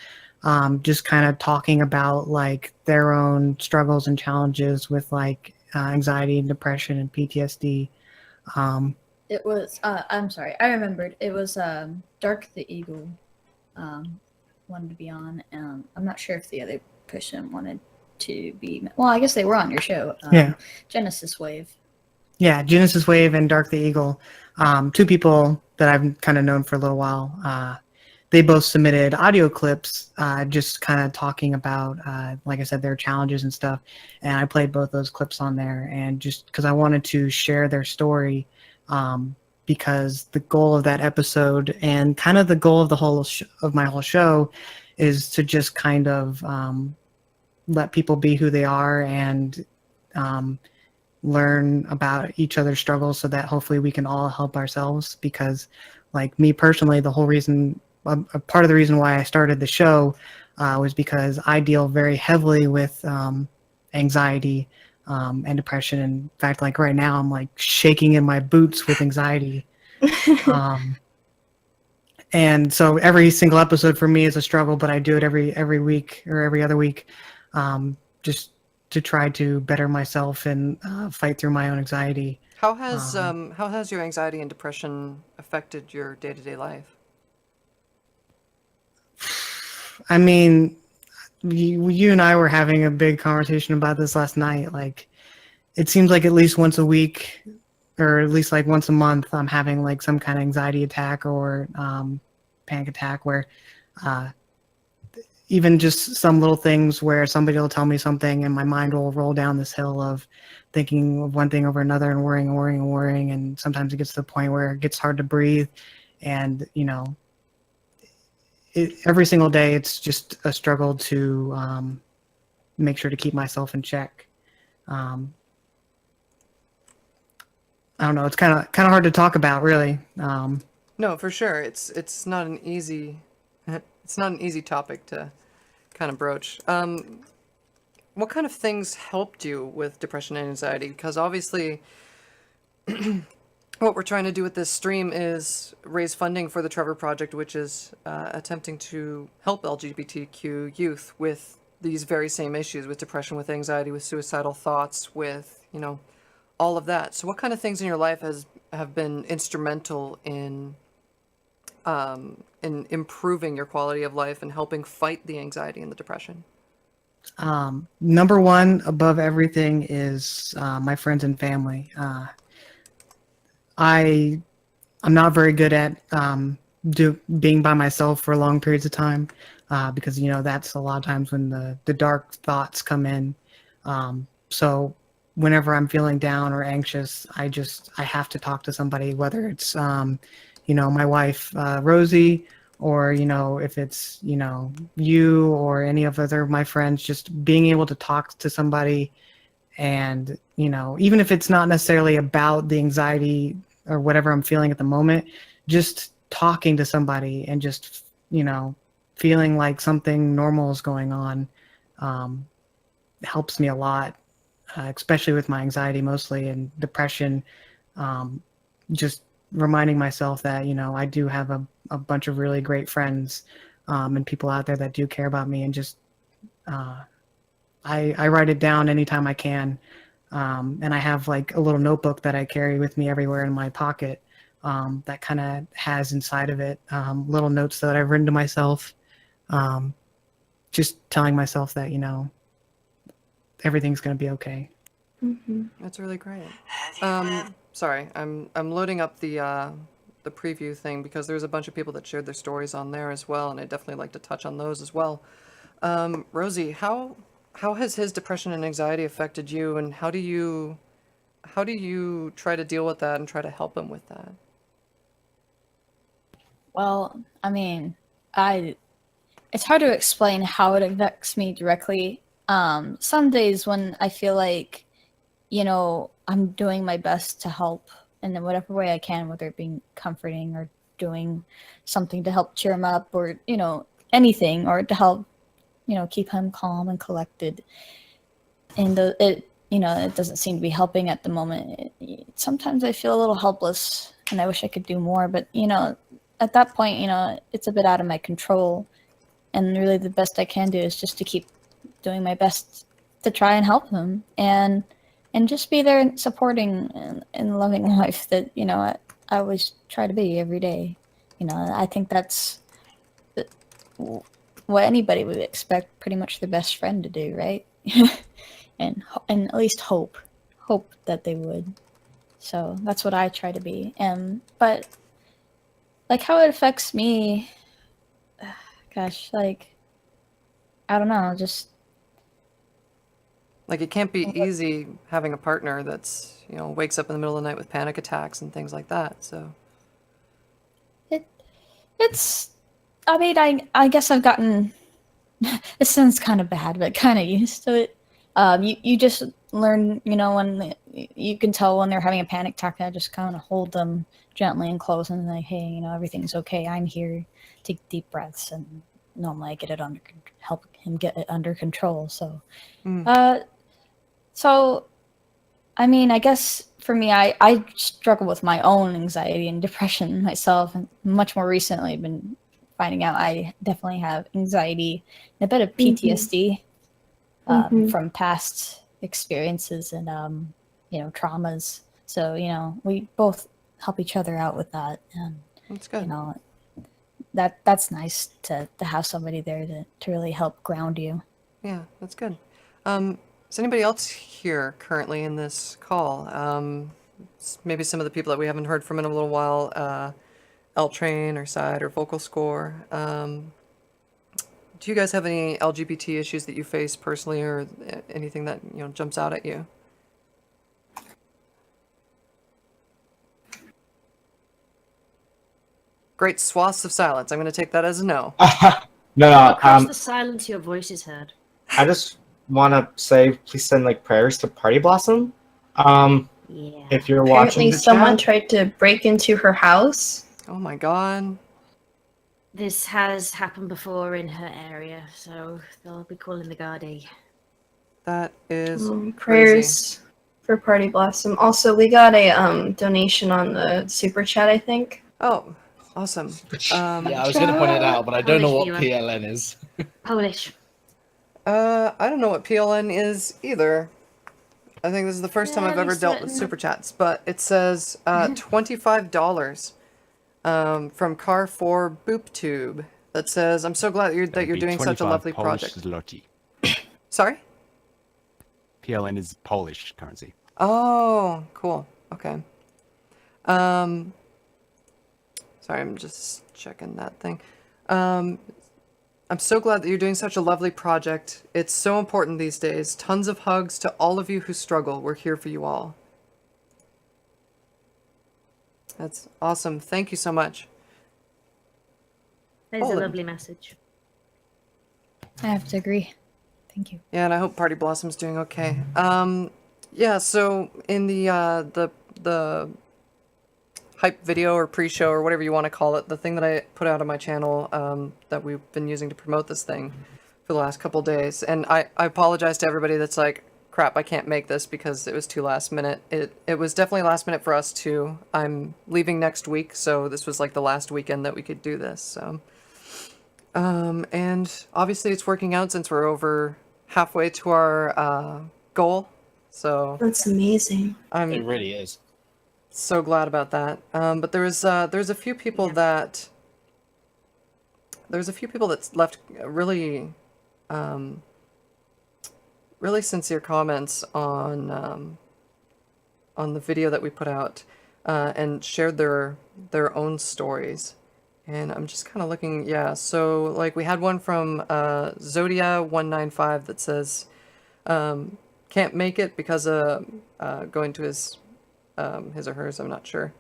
just kind of talking about like their own struggles and challenges with like anxiety and depression and PTSD. It was, I'm sorry, I remembered. It was Dark the Eagle wanted to be on. I'm not sure if the other person wanted to be. Well, I guess they were on your show. Yeah. Genesis Wave. Yeah, Genesis Wave and Dark the Eagle. 2 people that I've kind of known for a little while. They both submitted audio clips, just kind of talking about, like I said, their challenges and stuff. And I played both those clips on there, and just because I wanted to share their story, because the goal of that episode and kind of the goal of the whole of my whole show is to just kind of let people be who they are and learn about each other's struggles so that hopefully we can all help ourselves. Because like me personally, the whole reason, a part of the reason why I started the show was because I deal very heavily with anxiety and depression. In fact, like right now, I'm like shaking in my boots with anxiety. And so every single episode for me is a struggle, but I do it every week or every other week, just to try to better myself and fight through my own anxiety. How has your anxiety and depression affected your day-to-day life? I mean, you and I were having a big conversation about this last night. Like, it seems like at least once a week, or at least like once a month, I'm having like some kind of anxiety attack or panic attack where even just some little things where somebody will tell me something and my mind will roll down this hill of thinking of one thing over another and worrying and worrying and worrying. And sometimes it gets to the point where it gets hard to breathe. And, you know, every single day, it's just a struggle to make sure to keep myself in check. I don't know. It's kind of hard to talk about, really. No, for sure. It's not an easy topic to kind of broach. What kind of things helped you with depression and anxiety? Because obviously, what we're trying to do with this stream is raise funding for the Trevor Project, which is attempting to help LGBTQ youth with these very same issues, with depression, with anxiety, with suicidal thoughts, with, you know, all of that. So what kind of things in your life have been instrumental in improving your quality of life and helping fight the anxiety and the depression? Number one above everything is my friends and family. I'm not very good at being by myself for long periods of time because, you know, that's a lot of times when the dark thoughts come in. So whenever I'm feeling down or anxious, I have to talk to somebody, whether it's, you know, my wife, Rosie, or, you know, if it's, you know, you or any of my friends, just being able to talk to somebody. And, you know, even if it's not necessarily about the anxiety or whatever I'm feeling at the moment, just talking to somebody and just, you know, feeling like something normal is going on helps me a lot, especially with my anxiety mostly and depression. Just reminding myself that, you know, I do have a bunch of really great friends and people out there that do care about me, and just I write it down anytime I can. And I have like a little notebook that I carry with me everywhere in my pocket that kind of has inside of it little notes that I've written to myself, just telling myself that, you know, everything's going to be okay. Mm-hmm. That's really great. Sorry, I'm loading up the preview thing because there's a bunch of people that shared their stories on there as well, and I'd definitely like to touch on those as well. Rosie, how has his depression and anxiety affected you, and how do you try to deal with that and try to help him with that? Well, I mean, it's hard to explain how it affects me directly. Some days when I feel like you know, I'm doing my best to help in whatever way I can, whether it being comforting or doing something to help cheer him up, or, you know, anything, or to help, you know, keep him calm and collected. And it, you know, it doesn't seem to be helping at the moment. Sometimes I feel a little helpless and I wish I could do more, but, you know, at that point, you know, it's a bit out of my control. And really the best I can do is just to keep doing my best to try and help him and just be there and supporting and loving life that, you know, I always try to be every day. You know, I think that's what anybody would expect pretty much their best friend to do, right? and at least hope that they would. So that's what I try to be. But like how it affects me, gosh, like, I don't know, just Like, it can't be easy having a partner that's, you know, wakes up in the middle of the night with panic attacks and things like that, so. it's, I mean, I guess I've gotten, it sounds kind of bad, but kind of used to it. You just learn, you know, when you can tell when they're having a panic attack, I just kind of hold them gently and close and like, hey, you know, everything's okay. I'm here. Take deep breaths, and normally I get it under, help him get it under control. So, so, I mean, I guess for me, I struggle with my own anxiety and depression myself, and much more recently I've been finding out I definitely have anxiety and a bit of PTSD from past experiences and, you know, traumas. So, you know, we both help each other out with that. And, that's good. You know, that's nice to have somebody there to really help ground you. Yeah, that's good. Is anybody else here currently in this call? Maybe some of the people that we haven't heard from in a little while, L Train or Side or Vocal Score. Do you guys have any LGBT issues that you face personally, or anything that, you know, jumps out at you? Great swaths of silence. I'm going to take that as a no. No, Across the silence, your voice is heard. I just want to say, please send like prayers to Party Blossom. If you're watching Apparently the someone chat. tried to break into her house. Oh my god. This has happened before in her area, so they'll be calling the Gardaí. That is Prayers for Party Blossom. Also, we got a donation on the super chat, I think. Oh, awesome. Yeah, I was going to point it out, but I don't know what Polish viewer. PLN is. Polish. I don't know what PLN is either. I think this is the first time I've ever dealt with super chats, but it says $25 from Car4 BoopTube that says, "I'm so glad that you're doing such a lovely project." Zloty. Sorry? PLN is Polish currency. Oh, cool. Okay. Sorry, I'm just checking that thing. I'm so glad that you're doing such a lovely project. It's so important these days. Tons of hugs to all of you who struggle. We're here for you all. That's awesome. Thank you so much. That is a Poland. lovely message. I have to agree. Thank you. Yeah, and I hope Party Blossom's doing okay. Yeah, so in the hype video or pre-show or whatever you want to call it, the thing that I put out on my channel that we've been using to promote this thing for the last couple days, and I apologize to everybody that's like, crap, I can't make this because it was too last minute. It was definitely last minute for us too. I'm leaving next week, so this was like the last weekend that we could do this. So, and obviously it's working out since we're over halfway to our goal. So That's amazing. It really is. So glad about that. But there's a few people that that's left really really sincere comments on the video that we put out and shared their own stories. And I'm just kind of looking, yeah. So like we had one from Zodia195 that says can't make it because going to his or hers, I'm not sure,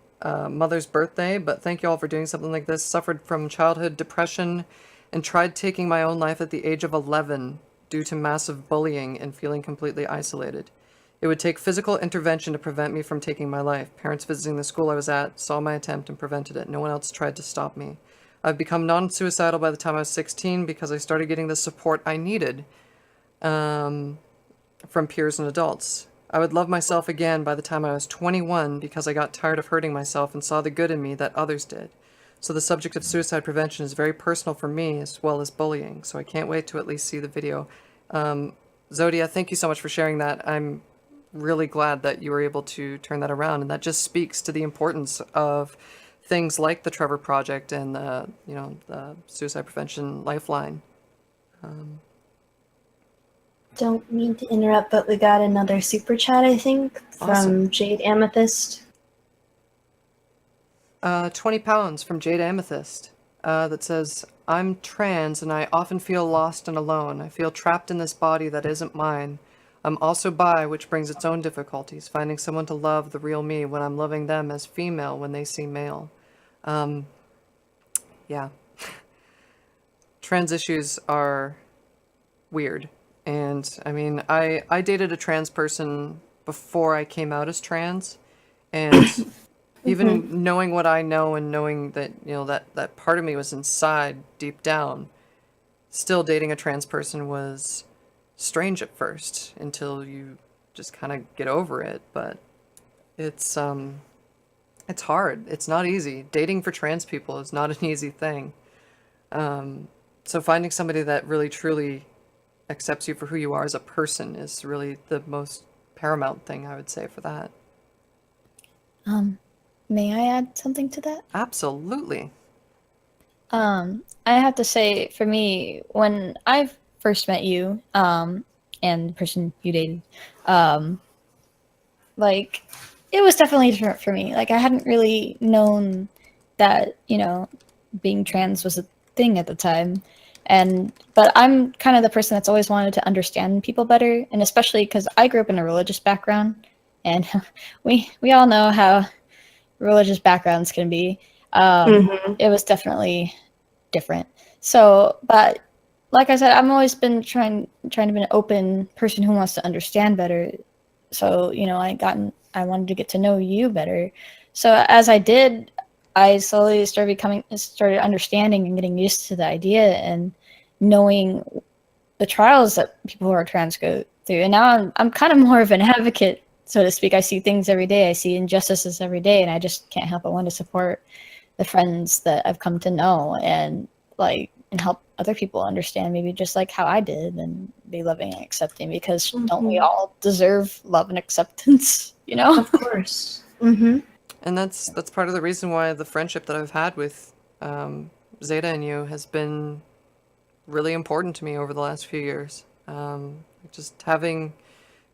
mother's birthday, but thank you all for doing something like this. Suffered from childhood depression and tried taking my own life at the age of 11 due to massive bullying and feeling completely isolated. It would take physical intervention to prevent me from taking my life. Parents visiting the school I was at saw my attempt and prevented it. No one else tried to stop me. I've become non-suicidal by the time I was 16 because I started getting the support I needed from peers and adults. I would love myself again by the time I was 21 because I got tired of hurting myself and saw the good in me that others did. So the subject of suicide prevention is very personal for me as well as bullying. So I can't wait to at least see the video. Zodia, thank you so much for sharing that. I'm really glad that you were able to turn that around, and that just speaks to the importance of things like the Trevor Project and the Suicide Prevention Lifeline. Don't mean to interrupt, but we got another super chat, I think, from Awesome. Jade Amethyst. 20 pounds from Jade Amethyst that says, I'm trans and I often feel lost and alone. I feel trapped in this body that isn't mine. I'm also bi, which brings its own difficulties, finding someone to love the real me when I'm loving them as female when they see male. Yeah. Trans issues are weird. And I mean, I dated a trans person before I came out as trans, and even knowing what I know and knowing that, that part of me was inside deep down, still dating a trans person was strange at first until you just kind of get over it. But it's hard. It's not easy. Dating for trans people is not an easy thing. So finding somebody that really truly accepts you for who you are as a person is really the most paramount thing, I would say, for that. May I add something to that? Absolutely. I have to say, for me, when I first met you, and the person you dated, like, it was definitely different for me. Like, I hadn't really known that, being trans was a thing at the time. But I'm kind of the person that's always wanted to understand people better, and especially because I grew up in a religious background, and we all know how religious backgrounds can be. It was definitely different. So, but like I said, I've always been trying to be an open person who wants to understand better. So, I wanted to get to know you better. So as I did, I slowly started understanding and getting used to the idea and knowing the trials that people who are trans go through. And now I'm kind of more of an advocate, so to speak. I see things every day. I see injustices every day, and I just can't help but want to support the friends that I've come to know and help other people understand, maybe just like how I did, and be loving and accepting, because don't we all deserve love and acceptance, Of course. And that's part of the reason why the friendship that I've had with Zeta and you has been really important to me over the last few years. Just having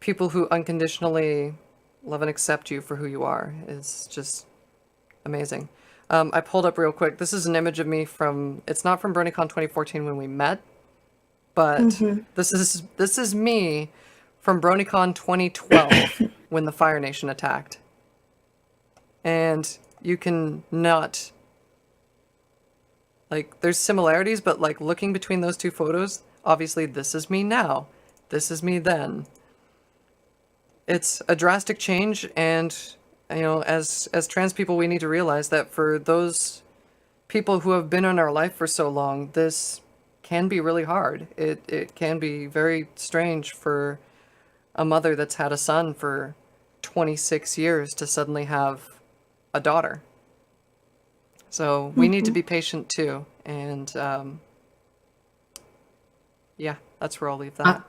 people who unconditionally love and accept you for who you are is just amazing. I pulled up real quick. This is an image of me it's not from BronyCon 2014 when we met, but this is me from BronyCon 2012 when the Fire Nation attacked. And you can not, there's similarities, but looking between those two photos, obviously this is me now, this is me then. It's a drastic change, and as trans people, we need to realize that for those people who have been in our life for so long, this can be really hard. It can be very strange for a mother that's had a son for 26 years to suddenly have a daughter. So we need to be patient too. And yeah, that's where I'll leave that.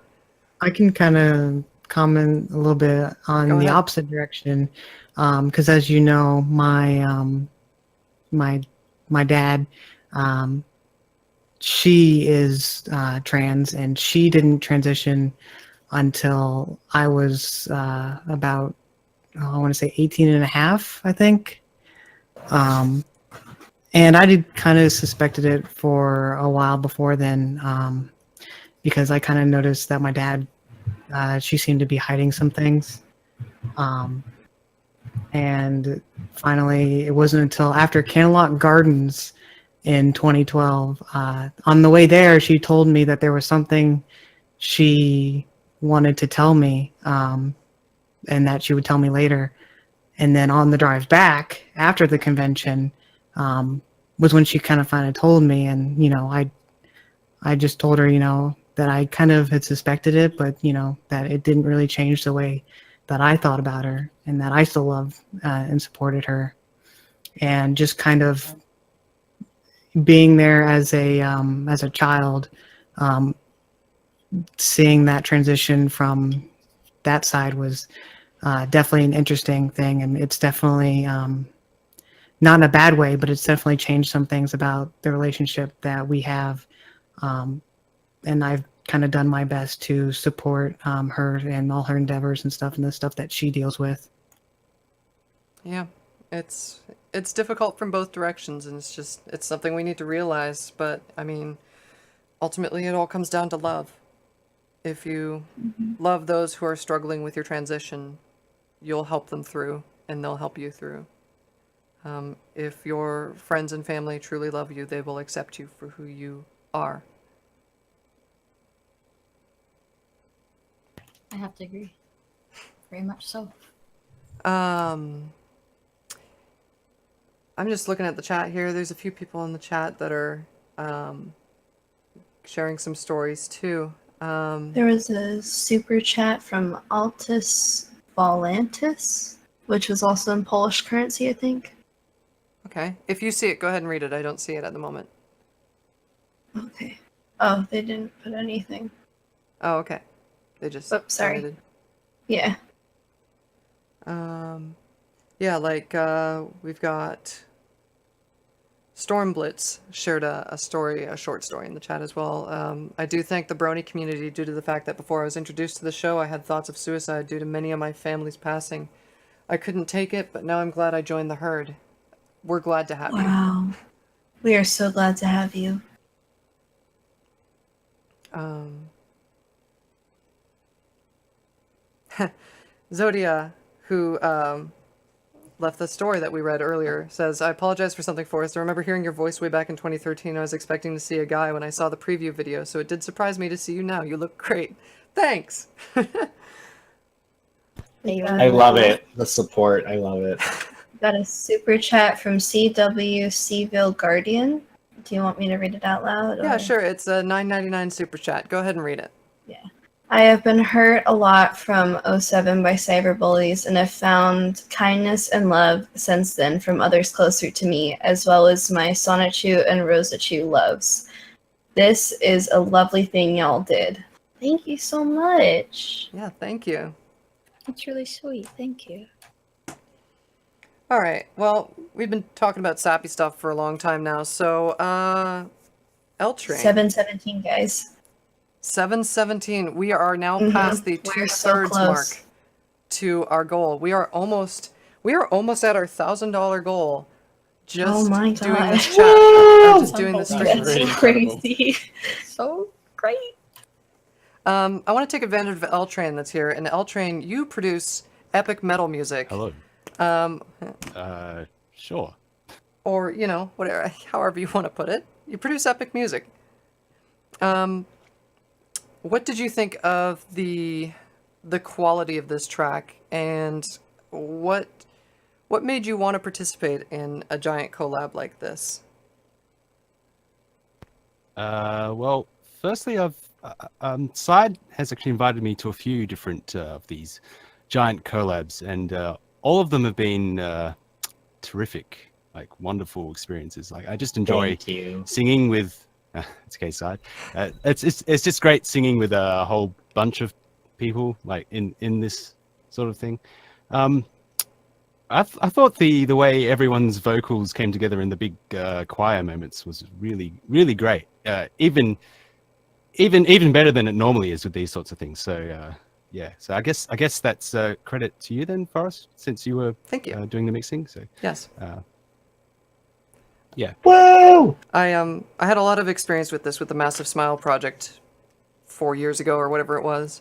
I can kind of comment a little bit on Go the ahead. opposite direction, because as you know, my dad, she is trans, and she didn't transition until I was about, I want to say 18 and a half, I think. And I did kind of suspected it for a while before then, because I kind of noticed that my dad, she seemed to be hiding some things. And finally, it wasn't until after Canterlot Gardens in 2012, on the way there, she told me that there was something she wanted to tell me. and that she would tell me later. And then on the drive back after the convention was when she kind of finally told me. And, you know, I just told her, you know, that I kind of had suspected it, but, you know, that it didn't really change the way that I thought about her, and that I still loved and supported her. And just kind of being there as a child, seeing that transition from that side was definitely an interesting thing. And it's definitely not in a bad way, but it's definitely changed some things about the relationship that we have. And I've kind of done my best to support her and all her endeavors and stuff, and the stuff that she deals with. Yeah, it's difficult from both directions, and it's something we need to realize. But I mean, ultimately, it all comes down to love. If you love those who are struggling with your transition, you'll help them through, and they'll help you through. If your friends and family truly love you, they will accept you for who you are. I have to agree. Very much so. I'm just looking at the chat here. There's a few people in the chat that are sharing some stories too. There was a super chat from Altus Volantis, which was also in Polish currency, I think. Okay. If you see it, go ahead and read it. I don't see it at the moment. Okay. Oh, they didn't put anything. Oh, okay. They just sorry. donated. Yeah. Yeah, like we've got Stormblitz shared a short story in the chat as well. I do thank the Brony community due to the fact that before I was introduced to the show, I had thoughts of suicide due to many of my family's passing. I couldn't take it, but now I'm glad I joined the herd. We're glad to have you. Wow. We are so glad to have you. Zodia, who left the story that we read earlier, says, I apologize for something, Forrest. I remember hearing your voice way back in 2013. I was expecting to see a guy when I saw the preview video, so it did surprise me to see you now. You look great. Thanks! I love it. The support. I love it. Got a super chat from CW Seville Guardian. Do you want me to read it out loud? Yeah, or- sure. It's a $9.99 super chat. Go ahead and read it. Yeah. I have been hurt a lot from 07 by cyberbullies and have found kindness and love since then from others closer to me, as well as my Sonichu and Rosachu loves. This is a lovely thing y'all did. Thank you so much. Yeah, thank you. That's really sweet. Thank you. All right. Well, we've been talking about sappy stuff for a long time now. So, L-Train. 717, guys. 717. We are now past the We're so 2/3 close. mark to our goal. We are almost at our $1,000 goal. Just Oh my doing God. this chat, just doing this stream. That's crazy. So great. I want to take advantage of L-Train that's here. And L-Train, you produce epic metal music. Hello. Sure. Or, you know, whatever, however you want to put it. You produce epic music. What did you think of the quality of this track, and what made you want to participate in a giant collab like this? Well, firstly, Side has actually invited me to a few different of these giant collabs, and all of them have been terrific, like wonderful experiences. Like I just enjoy singing with. It's okay, Side. It's just great singing with a whole bunch of people, like in this sort of thing. I thought the way everyone's vocals came together in the big choir moments was really great. Even better than it normally is with these sorts of things. So yeah. So I guess that's credit to you then, Forrest, since you were doing the mixing. So yes. Yeah. Whoa! I had a lot of experience with this with the Massive Smile project 4 years ago or whatever it was.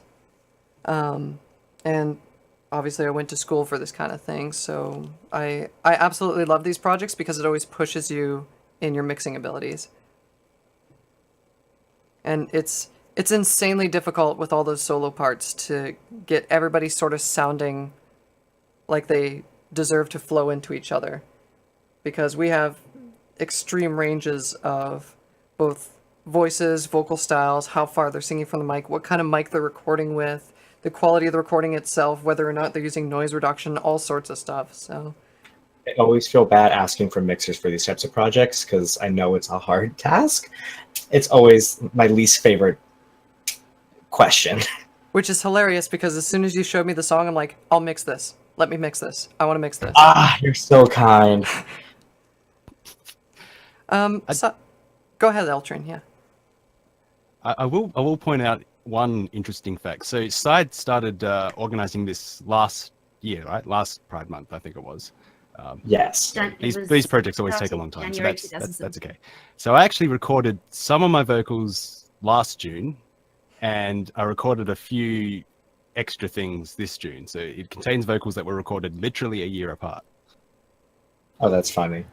And obviously I went to school for this kind of thing, so I absolutely love these projects because it always pushes you in your mixing abilities. And it's it's insanely difficult with all those solo parts to get everybody sort of sounding like they deserve to flow into each other, because we have extreme ranges of both voices, vocal styles, how far they're singing from the mic, what kind of mic they're recording with, the quality of the recording itself, whether or not they're using noise reduction, all sorts of stuff. So I always feel bad asking for mixers for these types of projects because I know it's a hard task. It's always my least favorite question. Which is hilarious because as soon as you showed me the song, I'm like, I'll mix this. Let me mix this. I want to mix this. Ah, you're so kind. So, go ahead, Eltrin. Yeah. I will point out one interesting fact. So Side started organizing this last year, right? Last Pride Month, I think it was. Yes. These projects always take a long time, so that's okay. So I actually recorded some of my vocals last June, and I recorded a few extra things this June. So it contains vocals that were recorded literally a year apart. Oh, that's funny.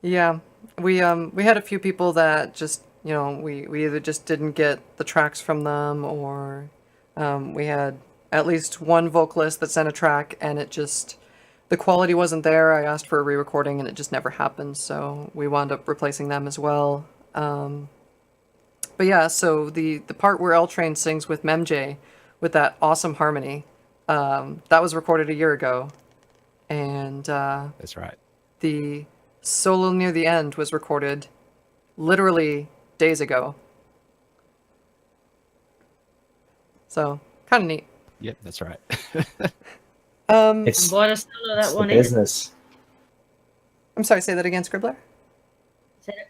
Yeah, we had a few people that just, you know, we either just didn't get the tracks from them, or we had at least one vocalist that sent a track and it just, the quality wasn't there. I asked for a re-recording and it just never happened, so we wound up replacing them as well. But yeah, so the part where L Train sings with MemJ with that awesome harmony, that was recorded a year ago, and that's right. The solo near the end was recorded literally days ago. So kind of neat. Yep, that's right. It's what a solo that the one business. I'm sorry, say that again, Scribbler.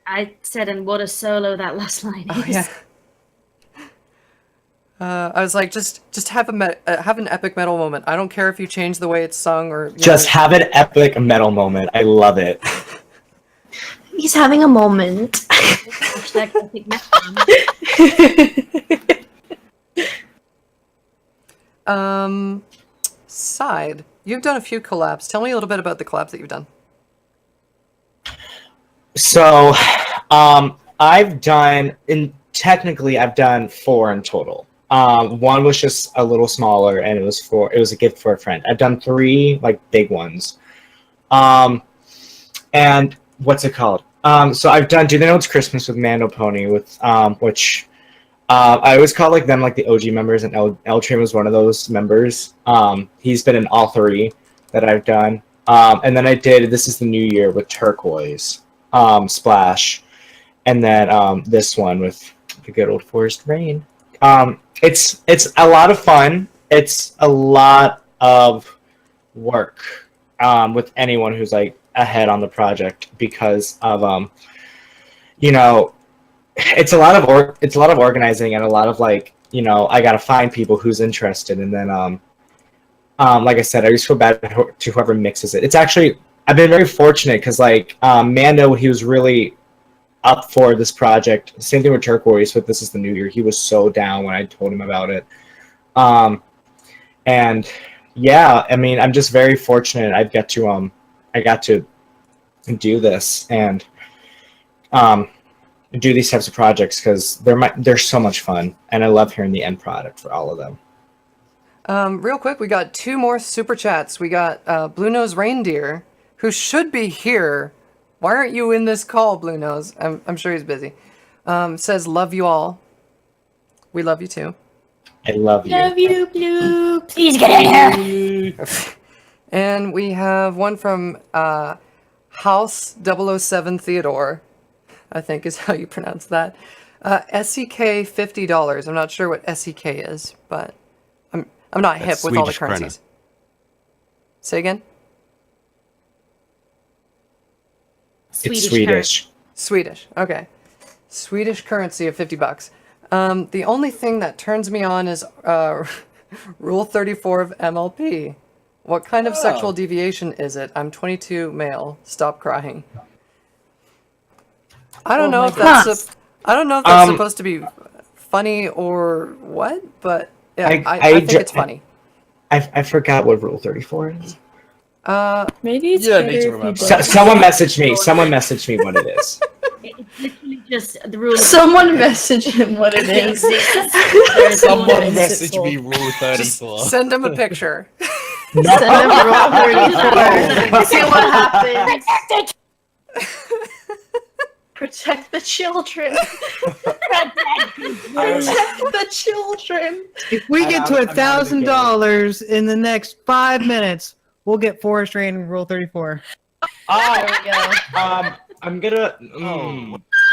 I said, and what a solo that last line is. Oh yeah. I was like, just have have an epic metal moment. I don't care if you change the way it's sung or Just have an epic metal moment. I love it. He's having a moment. Side, you've done a few collabs. Tell me a little bit about the collabs that you've done. So, I've done, technically I've done 4 in total. One was just a little smaller, and it was a gift for a friend. I've done 3 like big ones. And what's it called? So I've done Do They Know It's Christmas with Mando Pony, with which I always call like them like the OG members, and L Train was one of those members. He's been in all 3 that I've done. And then I did This Is the New Year with Turquoise, Splash, and then this one with the good old Forest Rain. It's a lot of fun. It's a lot of work with anyone who's like ahead on the project, because of you know, it's a lot of organizing, and a lot of like, you know, I gotta find people who's interested, and then like I said, I just feel bad to whoever mixes it. It's actually, I've been very fortunate because like Mando, he was really up for this project. Same thing with Turquoise with This Is the New Year. He was so down when I told him about it. And yeah, I mean, I'm just very fortunate I got to do this and do these types of projects, because they're so much fun, and I love hearing the end product for all of them. Real quick, we got 2 more super chats. We got Blue Nose Reindeer, who should be here. Why aren't you in this call, Blue Nose? I'm sure he's busy. Says, love you all. We love you too. I love you. Love you, Blue. Please get in here. And we have one from House 007 Theodore, I think is how you pronounce that. SEK $50. I'm not sure what SEK is, but I'm not hip with all the currencies. Say again? It's Swedish. Swedish. Okay. Swedish currency of $50. The only thing that turns me on is Rule 34 of MLP. What kind of sexual deviation is it? I'm 22, male. Stop crying. I don't know if that's supposed to be funny or what, but yeah, I think it's funny. I forgot what Rule 34 is. Maybe it's Someone messaged me. Someone messaged me what it is. It's literally just the rule. Someone message him what it is. Someone message me Rule 34. Send him a picture. Send him Rule 34. See what happens. Protect the children. Protect the children. If we get to $1,000 in the next 5 minutes, we'll get Forest Rain and Rule 34. There we go. I'm gonna.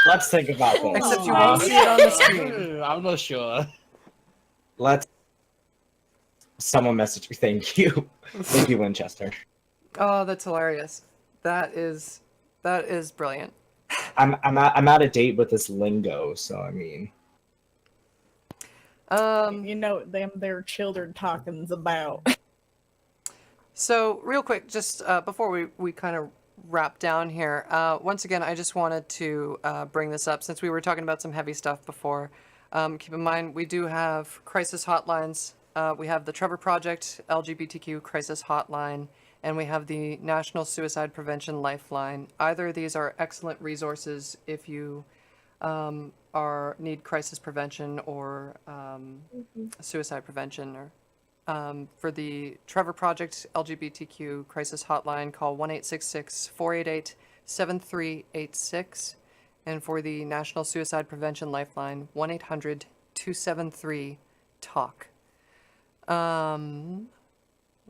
Let's think about this. Except you won't see it on the screen. I'm not sure. Let's. Someone message me. Thank you. Thank you, Winchester. Oh, that's hilarious. That is brilliant. I'm out of date with this lingo, so I mean. You know their children talking's about. So real quick, just before we kind of wrap down here, once again, I just wanted to bring this up since we were talking about some heavy stuff before. Keep in mind, we do have crisis hotlines. We have the Trevor Project, LGBTQ crisis hotline, and we have the National Suicide Prevention Lifeline. Either of these are excellent resources if you need crisis prevention or suicide prevention. Or for the Trevor Project LGBTQ crisis hotline, call 1-866-488-7386. And for the National Suicide Prevention Lifeline, 1-800-273-TALK. I'm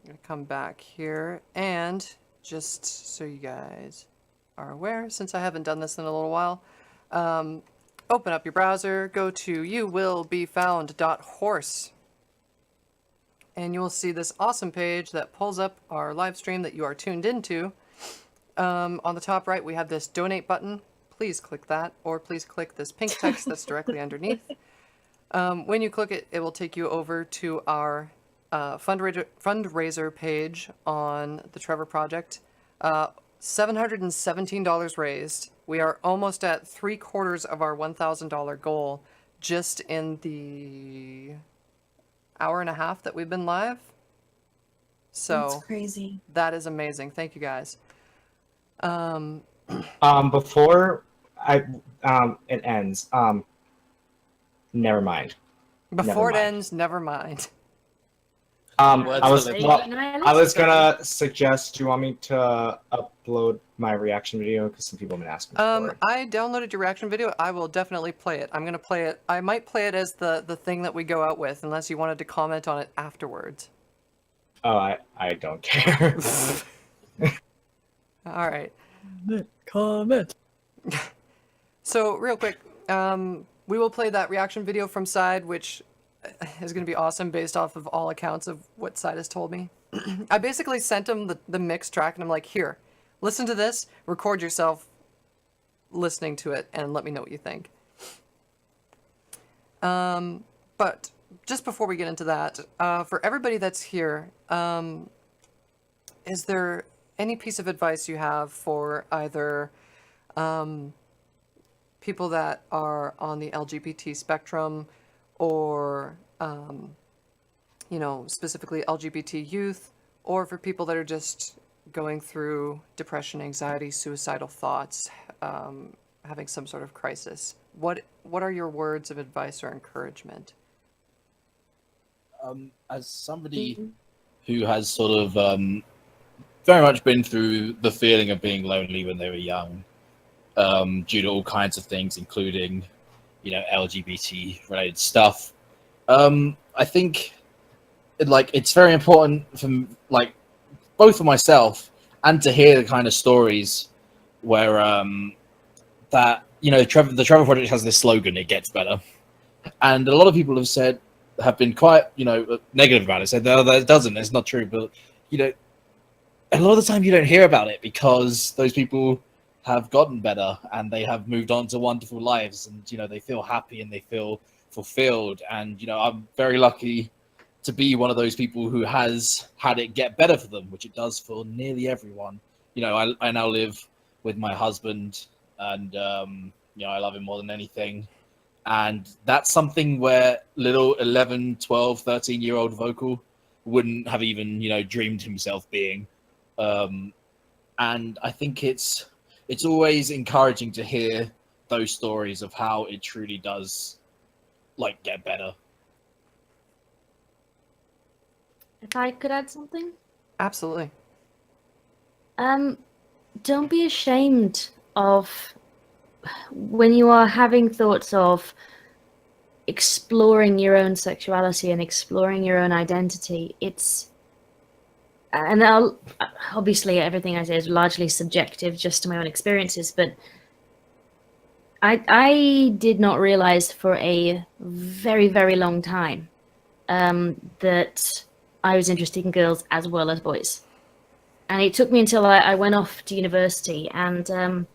gonna come back here and just so you guys are aware, since I haven't done this in a little while, open up your browser, go to youwillbefound.horse, and you will see this awesome page that pulls up our live stream that you are tuned into. On the top right, we have this donate button. Please click that, or please click this pink text that's directly underneath. When you click it, it will take you over to our fundraiser page on the Trevor Project. $717 raised. We are almost at 3/4 of our $1,000 goal just in the hour and a half that we've been live. So That's crazy. That is amazing. Thank you guys. Before it ends, never mind. Before it ends, never mind. I was gonna suggest. Do you want me to upload my reaction video? Because some people have been asking for it. I downloaded your reaction video. I will definitely play it. I'm gonna play it. I might play it as the thing that we go out with, unless you wanted to comment on it afterwards. Oh, I don't care. All right. Comment. So real quick, we will play that reaction video from Side, which is going to be awesome based off of all accounts of what Side has told me. I basically sent him the mix track, and I'm like, here, listen to this, record yourself listening to it, and let me know what you think. But just before we get into that, for everybody that's here, is there any piece of advice you have for either people that are on the LGBT spectrum, or specifically LGBT youth, or for people that are just going through depression, anxiety, suicidal thoughts, having some sort of crisis? What are your words of advice or encouragement? As somebody who has sort of very much been through the feeling of being lonely when they were young, due to all kinds of things, including, LGBT related stuff. I think it's very important for both for myself and to hear the kind of stories where that the Trevor Project has this slogan, "It gets better," and a lot of people have been quite negative about it. Said that it doesn't. It's not true, but a lot of the time you don't hear about it because those people have gotten better and they have moved on to wonderful lives, and they feel happy and they feel fulfilled. And I'm very lucky to be one of those people who has had it get better for them, which it does for nearly everyone. I now live with my husband, and I love him more than anything. And that's something where little 11, 12, 13-year-old vocal wouldn't have even dreamed himself being. And I think it's always encouraging to hear those stories of how it truly does like get better. If I could add something? Absolutely. Don't be ashamed of when you are having thoughts of exploring your own sexuality and exploring your own identity. Obviously everything I say is largely subjective just to my own experiences, but I did not realize for a very, very long time that I was interested in girls as well as boys. And it took me until I went off to university, and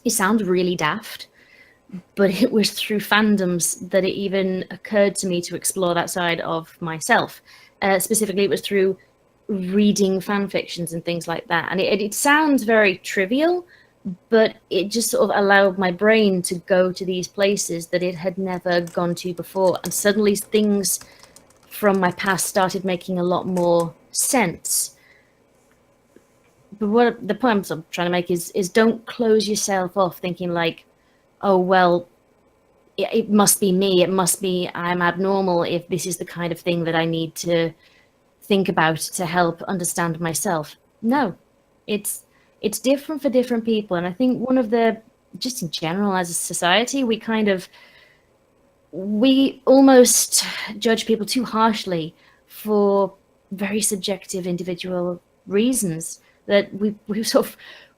it sounds really daft, but it was through fandoms that it even occurred to me to explore that side of myself. Specifically, it was through reading fan fictions and things like that. And it sounds very trivial, but it just sort of allowed my brain to go to these places that it had never gone to before. And suddenly things from my past started making a lot more sense. But what the point I'm trying to make is don't close yourself off thinking like, oh, well, it must be me. It must be I'm abnormal if this is the kind of thing that I need to think about to help understand myself. No, it's different for different people. And I think one of the, just in general as a society, we almost judge people too harshly for very subjective individual reasons. That we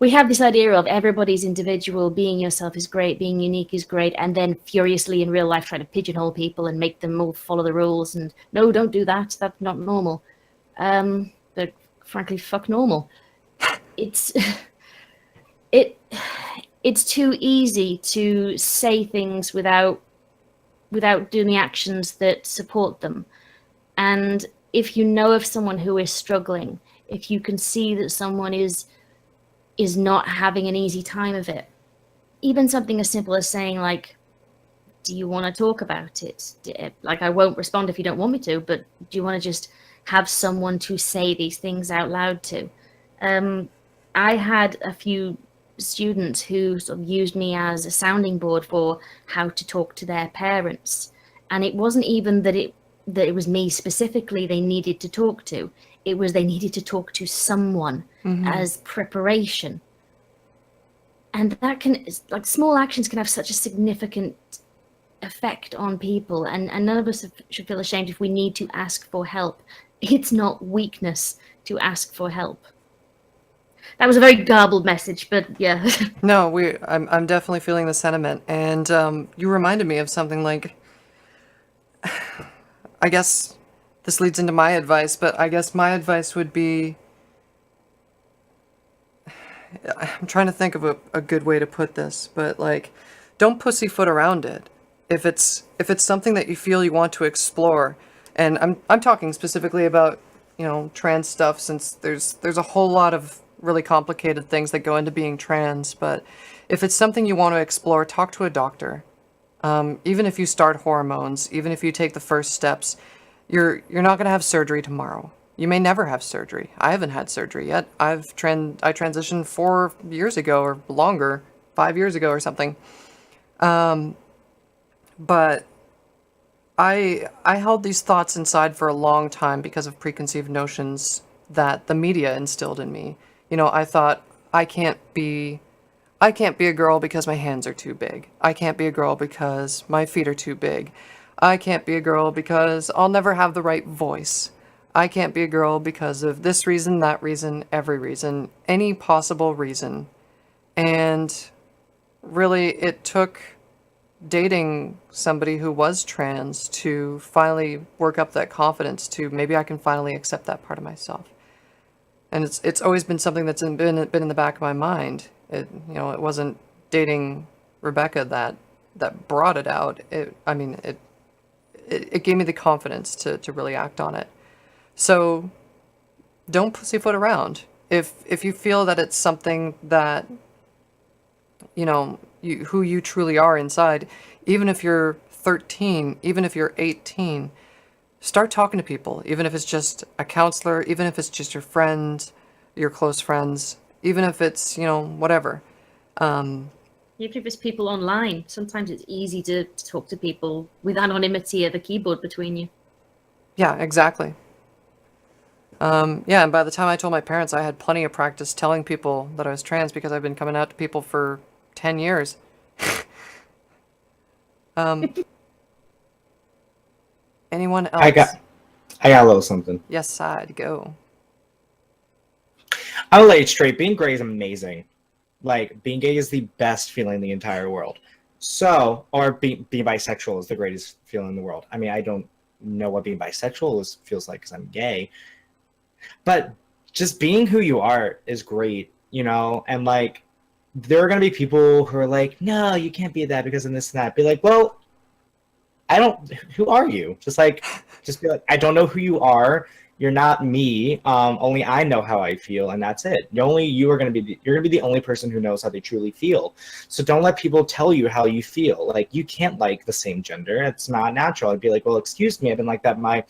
have this idea of everybody's individual, being yourself is great, being unique is great, and then furiously in real life try to pigeonhole people and make them all follow the rules and no, don't do that, that's not normal. But frankly, fuck normal. It's too easy to say things without doing the actions that support them. And if you know of someone who is struggling, if you can see that someone is not having an easy time of it, even something as simple as saying like, do you want to talk about it? Like, I won't respond if you don't want me to, but do you want to just have someone to say these things out loud to? I had a few students who sort of used me as a sounding board for how to talk to their parents. And it wasn't even that it was me specifically they needed to talk to. It was they needed to talk to someone as preparation. And that can, like, small actions can have such a significant effect on people. And none of us should feel ashamed if we need to ask for help. It's not weakness to ask for help. That was a very garbled message, but yeah. No, I'm definitely feeling the sentiment. And you reminded me of something like, I guess this leads into my advice, but I guess my advice would be, I'm trying to think of a good way to put this, but like, don't pussyfoot around it. If it's something that you feel you want to explore, and I'm talking specifically about, you know, trans stuff, since there's a whole lot of really complicated things that go into being trans, but if it's something you want to explore, talk to a doctor. Even if you start hormones, even if you take the first steps, you're not going to have surgery tomorrow. You may never have surgery. I haven't had surgery yet. I transitioned 4 years ago or longer, 5 years ago or something. But I held these thoughts inside for a long time because of preconceived notions that the media instilled in me. You know, I thought I can't be a girl because my hands are too big. I can't be a girl because my feet are too big. I can't be a girl because I'll never have the right voice. I can't be a girl because of this reason, that reason, every reason, any possible reason. And really, it took dating somebody who was trans to finally work up that confidence to maybe I can finally accept that part of myself. And it's always been something that's been in the back of my mind. It wasn't dating Rebecca that brought it out. It gave me the confidence to really act on it. So don't pussyfoot around. If you feel that it's something that, you know, who you truly are inside, even if you're 13, even if you're 18, start talking to people, even if it's just a counselor, even if it's just your friend, your close friends, even if it's, you know, whatever. Even if it's people online, sometimes it's easy to talk to people with anonymity of a keyboard between you. Yeah, exactly. Yeah, and by the time I told my parents, I had plenty of practice telling people that I was trans because I've been coming out to people for 10 years. Anyone else? I got a little something. Yes, I'd go. I'll lay it straight. Being gay is amazing. Like, being gay is the best feeling in the entire world. So, or being bisexual is the greatest feeling in the world. I mean, I don't know what being bisexual feels like because I'm gay. But just being who you are is great, you know? And, like, there are going to be people who are like, no, you can't be that because of this and that. Be like, well, who are you? Just be like, I don't know who you are. You're not me. Only I know how I feel, and that's it. You're gonna be the only person who knows how they truly feel. So don't let people tell you how you feel. Like, you can't like the same gender. It's not natural. I'd be like, well, excuse me, I've been like that my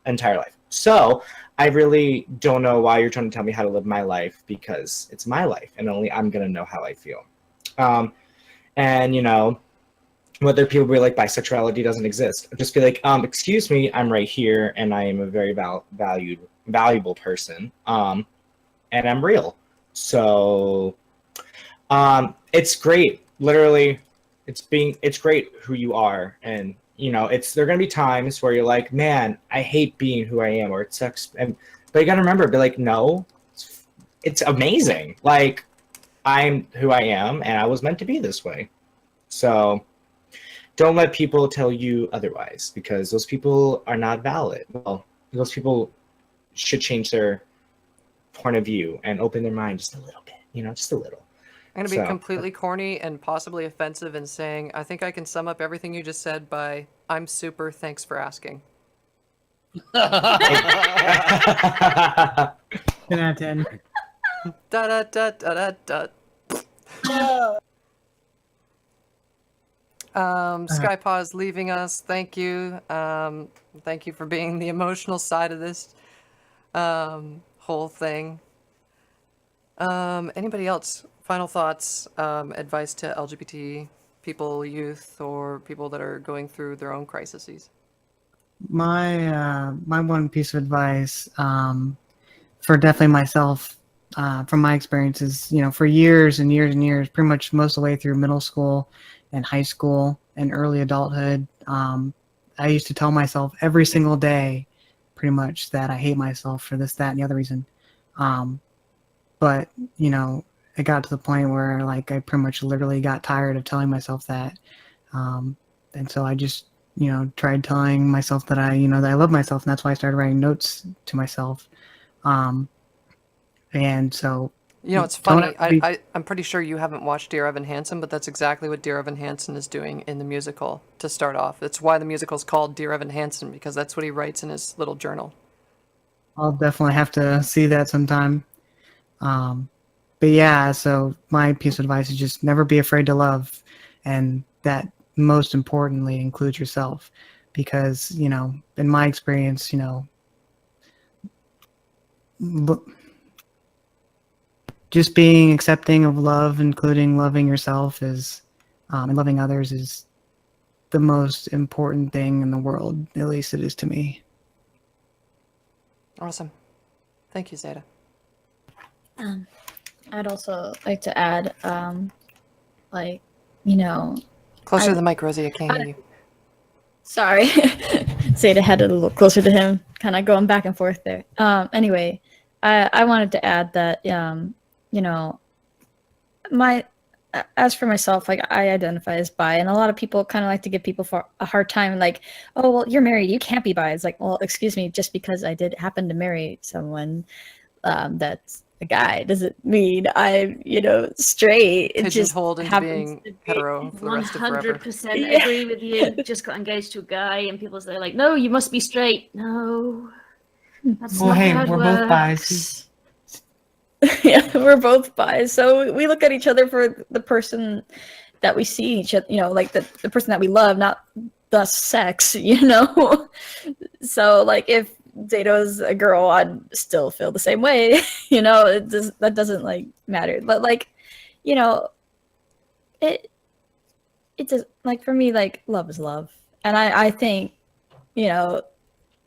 entire life. So I really don't know why you're trying to tell me how to live my life, because it's my life, and only I'm gonna know how I feel. And you know, whether people be like bisexuality doesn't exist, just be like, excuse me, I'm right here, and I am a very valuable person, and I'm real. So, it's great. Literally, it's great who you are, and you know, there are gonna be times where you're like, man, I hate being who I am, or it sucks, but you gotta remember, be like, no, it's amazing. Like, I'm who I am, and I was meant to be this way. So. Don't let people tell you otherwise, because those people are not valid. Well, those people should change their point of view and open their mind just a little bit, you know, just a little. I'm going to be completely corny and possibly offensive in saying, I think I can sum up everything you just said by, I'm super, thanks for asking. 10 out of 10. Da da da da da da. Skypaw's leaving us. Thank you. Thank you for being the emotional side of this whole thing. Anybody else? Final thoughts, advice to LGBT people, youth, or people that are going through their own crises? My one piece of advice for definitely myself, from my experiences, you know, for years and years and years, pretty much most of the way through middle school and high school and early adulthood, I used to tell myself every single day, pretty much, that I hate myself for this, that, and the other reason. But, you know, it got to the point where, like, I pretty much literally got tired of telling myself that. And so I just, you know, tried telling myself that that I love myself, and that's why I started writing notes to myself. And so, you know, it's funny. I'm pretty sure you haven't watched Dear Evan Hansen, but that's exactly what Dear Evan Hansen is doing in the musical to start off. That's why the musical is called Dear Evan Hansen, because that's what he writes in his little journal. I'll definitely have to see that sometime. But yeah, so my piece of advice is just never be afraid to love, and that most importantly includes yourself, because, you know, in my experience, you know, just being accepting of love, including loving yourself, is and loving others, is the most important thing in the world. At least it is to me. Awesome. Thank you, Zeta. I'd also like to add, like, you know... Closer to the mic, Rosie, I can't hear you. Sorry. Zeta had it a little closer to him, kind of going back and forth there. Anyway, I wanted to add that, you know, as for myself, like, I identify as bi, and a lot of people kind of like to give people a hard time, like, oh, well, you're married, you can't be bi. It's like, well, excuse me, just because I did happen to marry someone that's a guy doesn't mean I'm, you know, straight. It just pigeonholed into being hetero for the rest of forever. 100% agree with you. Just got engaged to a guy, and people say, like, no, you must be straight. No, that's Well, not hey, how it we're works. both bis. Yeah, we're both bi, so we look at each other for the person that we see each other, you know, like the person that we love, not the sex, you know. So, like, if Zeto's a girl, I'd still feel the same way, you know. That doesn't like matter. But, like, you know, it's just, like, for me, like, love is love, and I think, you know,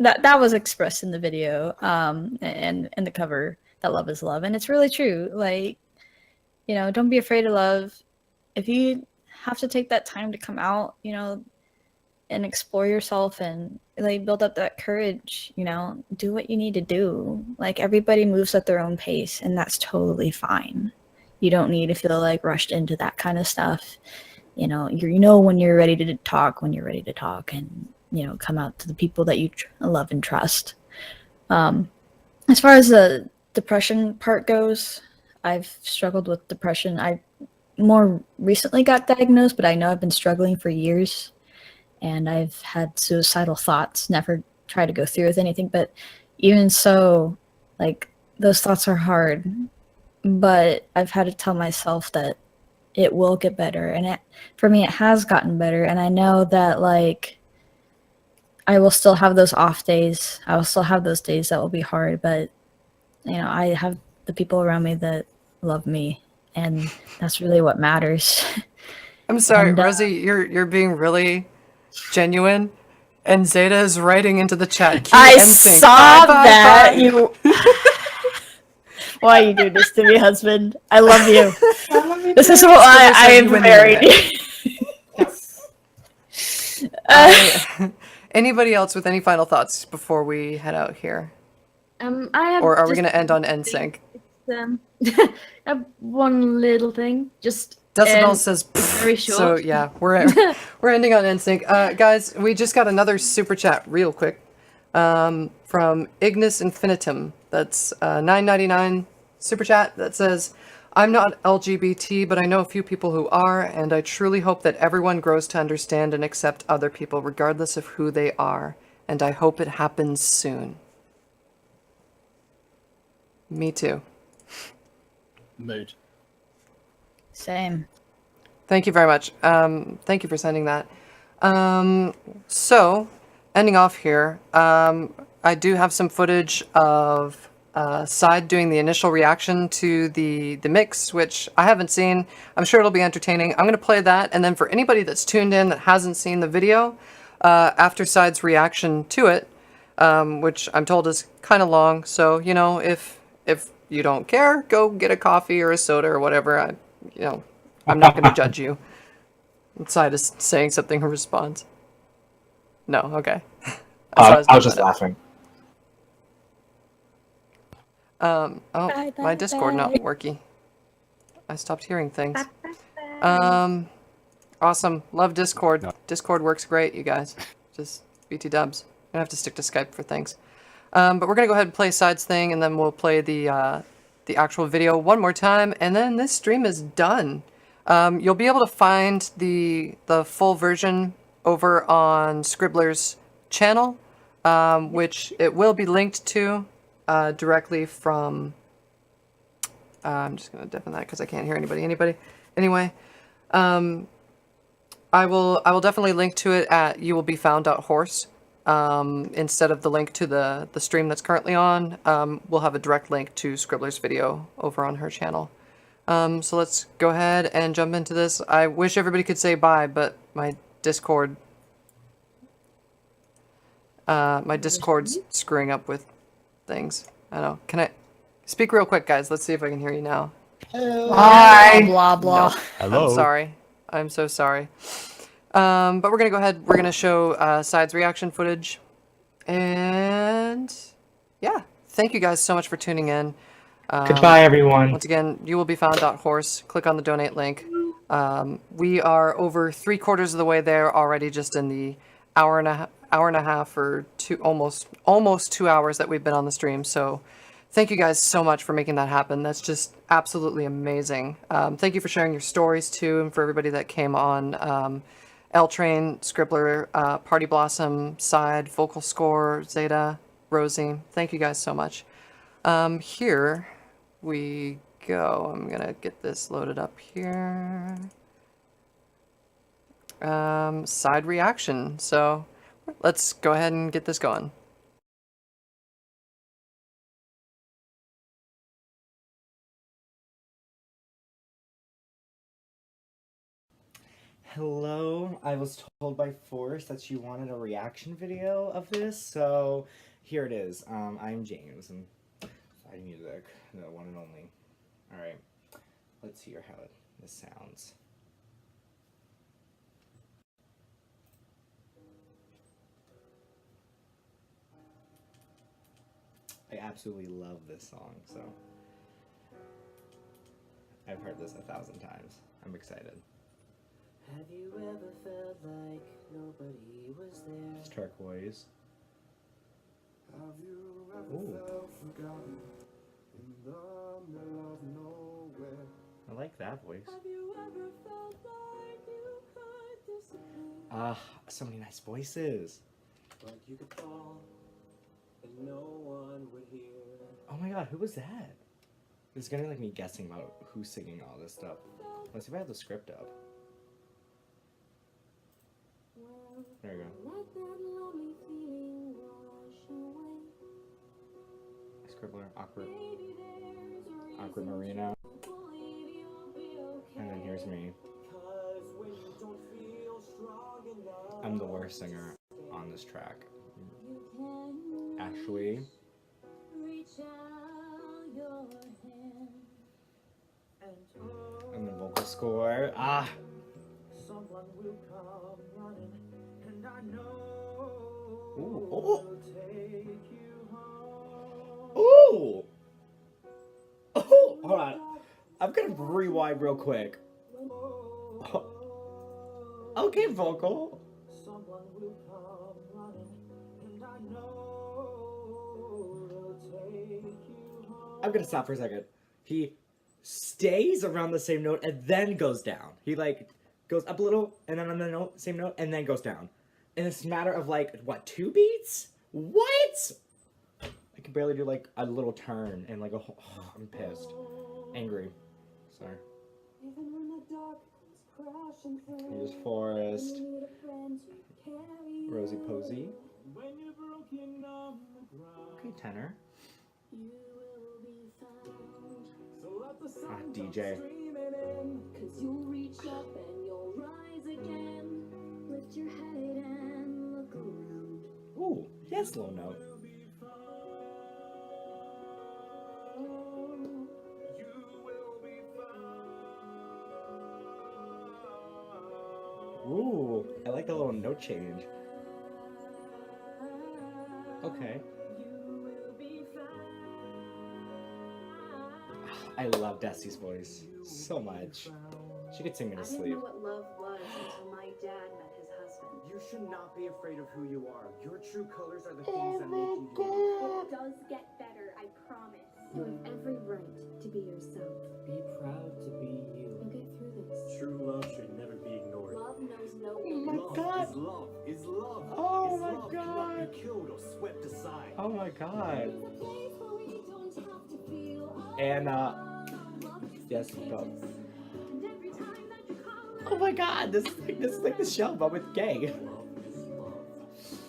that was expressed in the video, and in the cover, that love is love, and it's really true. Like, you know, don't be afraid of love. If you have to take that time to come out, you know, and explore yourself and like build up that courage, you know, do what you need to do. Like, everybody moves at their own pace, and that's totally fine. You don't need to feel like rushed into that kind of stuff. You know when you're ready to talk, and, you know, come out to the people that you love and trust. As far as the depression part goes, I've struggled with depression. I more recently got diagnosed, but I know I've been struggling for years, and I've had suicidal thoughts. Never tried to go through with anything, but even so, like, those thoughts are hard. But I've had to tell myself that it will get better, and for me, it has gotten better. And I know that, like, I will still have those off days. I will still have those days that will be hard, but, you know, I have the people around me that love me, and that's really what matters. I'm sorry, And, Rosie, you're being really genuine, and Zeta is writing into the chat. Cue I NSYNC. saw Bye, bye, that. bye. You. Why you do this to me, husband? I love you. This is why I am married. Anybody else with any final thoughts before we head out here? I have. Or are we just going to end on one NSYNC? thing. I have one little thing. Just Decibel says very short. So yeah, we're ending on NSYNC. Guys, we just got another super chat real quick from Ignis Infinitum. That's $9.99 super chat that says, "I'm not LGBT, but I know a few people who are, and I truly hope that everyone grows to understand and accept other people regardless of who they are, and I hope it happens soon." Me too. Mood. Same. Thank you very much. Thank you for sending that. So, ending off here, I do have some footage of Side doing the initial reaction to the mix, which I haven't seen. I'm sure it'll be entertaining. I'm going to play that, and then for anybody that's tuned in that hasn't seen the video, after Side's reaction to it, which I'm told is kind of long, so, you know, if you don't care, go get a coffee or a soda or whatever. I'm not going to judge you. Side is saying something in response. No, okay. I was just laughing. My Discord not working. I stopped hearing things. Awesome. Love Discord. Discord works great, you guys. Just BT dubs. I'm gonna have to stick to Skype for things. But we're gonna go ahead and play Side's thing, and then we'll play the actual video one more time, and then this stream is done. You'll be able to find the full version over on Scribbler's channel, which it will be linked to directly from. I'm just gonna deafen that because I can't hear anybody. Anyway, I will definitely link to it at youwillbefound.horse. Instead of the link to the stream that's currently on, we'll have a direct link to Scribbler's video over on her channel. So let's go ahead and jump into this. I wish everybody could say bye, but my Discord's screwing up with things. I know. Can I speak real quick, guys? Let's see if I can hear you now. Hi. Blah blah. No, Hello. I'm sorry. I'm so sorry. But we're gonna go ahead. We're gonna show Side's reaction footage, and yeah, thank you guys so much for tuning in. Goodbye, everyone. Once again, youwillbefound.horse. Click on the donate link. We are over 3/4 of the way there already, just in the hour and a half or almost 2 hours that we've been on the stream. So thank you guys so much for making that happen. That's just absolutely amazing. Thank you for sharing your stories too, and for everybody that came on. L Train, Scribbler, Party Blossom, Side, Vocal Score, Zeta, Rosie. Thank you guys so much. Here we go. I'm gonna get this loaded up here. Side reaction. So let's go ahead and get this going. hello. I was told by Force that you wanted a reaction video of this, so here it is. I'm James, and Fighting Music, the one and only. Alright, let's hear how this sounds. I absolutely love this song, so I've heard this 1,000 times. I'm excited. Have you ever felt like nobody was there? It's turquoise. Have you ever Ooh. felt forgotten in the middle of nowhere? I like that voice. Have you ever felt like you could disappear? So many nice voices. Like you could fall and no one would hear. Oh my god, who was that? It's gonna be like me guessing about who's singing all this stuff. Let's see if I have the script up. There you go. Let that lonely feeling wash away. Scribbler, awkward Marina. And then here's me. I'm the worst singer on this track. Actually. Reach out your hand And the vocal score. Someone will come running, and I know Ooh. will take you home. Ooh! Oh, hold on. I'm gonna rewind real quick. Okay, vocal. Someone will come running, and I know will take you home. I'm gonna stop for a second. He stays around the same note and then goes down. He like goes up a little and then on the note, same note, and then goes down. And it's a matter of like, what, 2 beats? What? I can barely do like a little turn and like I'm pissed. Angry. Sorry. Even when the dark comes crashing through, Here's Forrest. you need a friend to carry you. Rosie Posey. When you're broken on the ground, Okay, tenor. you will be found. So let the sun come DJ. streaming in, 'cause you'll reach up and you'll rise again. Lift your head and look around. Ooh, yes, low note. Ooh, I like the little note change. Okay. I love Desti's voice so much. She could sing me to I didn't sleep. know what love was until my dad met his husband. You should not be afraid of who you are. Your true colors are the things that make you unique. It does get better, I promise. You have every right to be yourself. Be proud to be you. You'll get through this. True love should never be ignored. Love knows no Oh my limits. god! Is love. Is love. Oh is my love god! cannot be killed or swept aside. Oh my god. There's a place where we don't have to feel And yes, go. Oh my god, this is like the show, but with gay.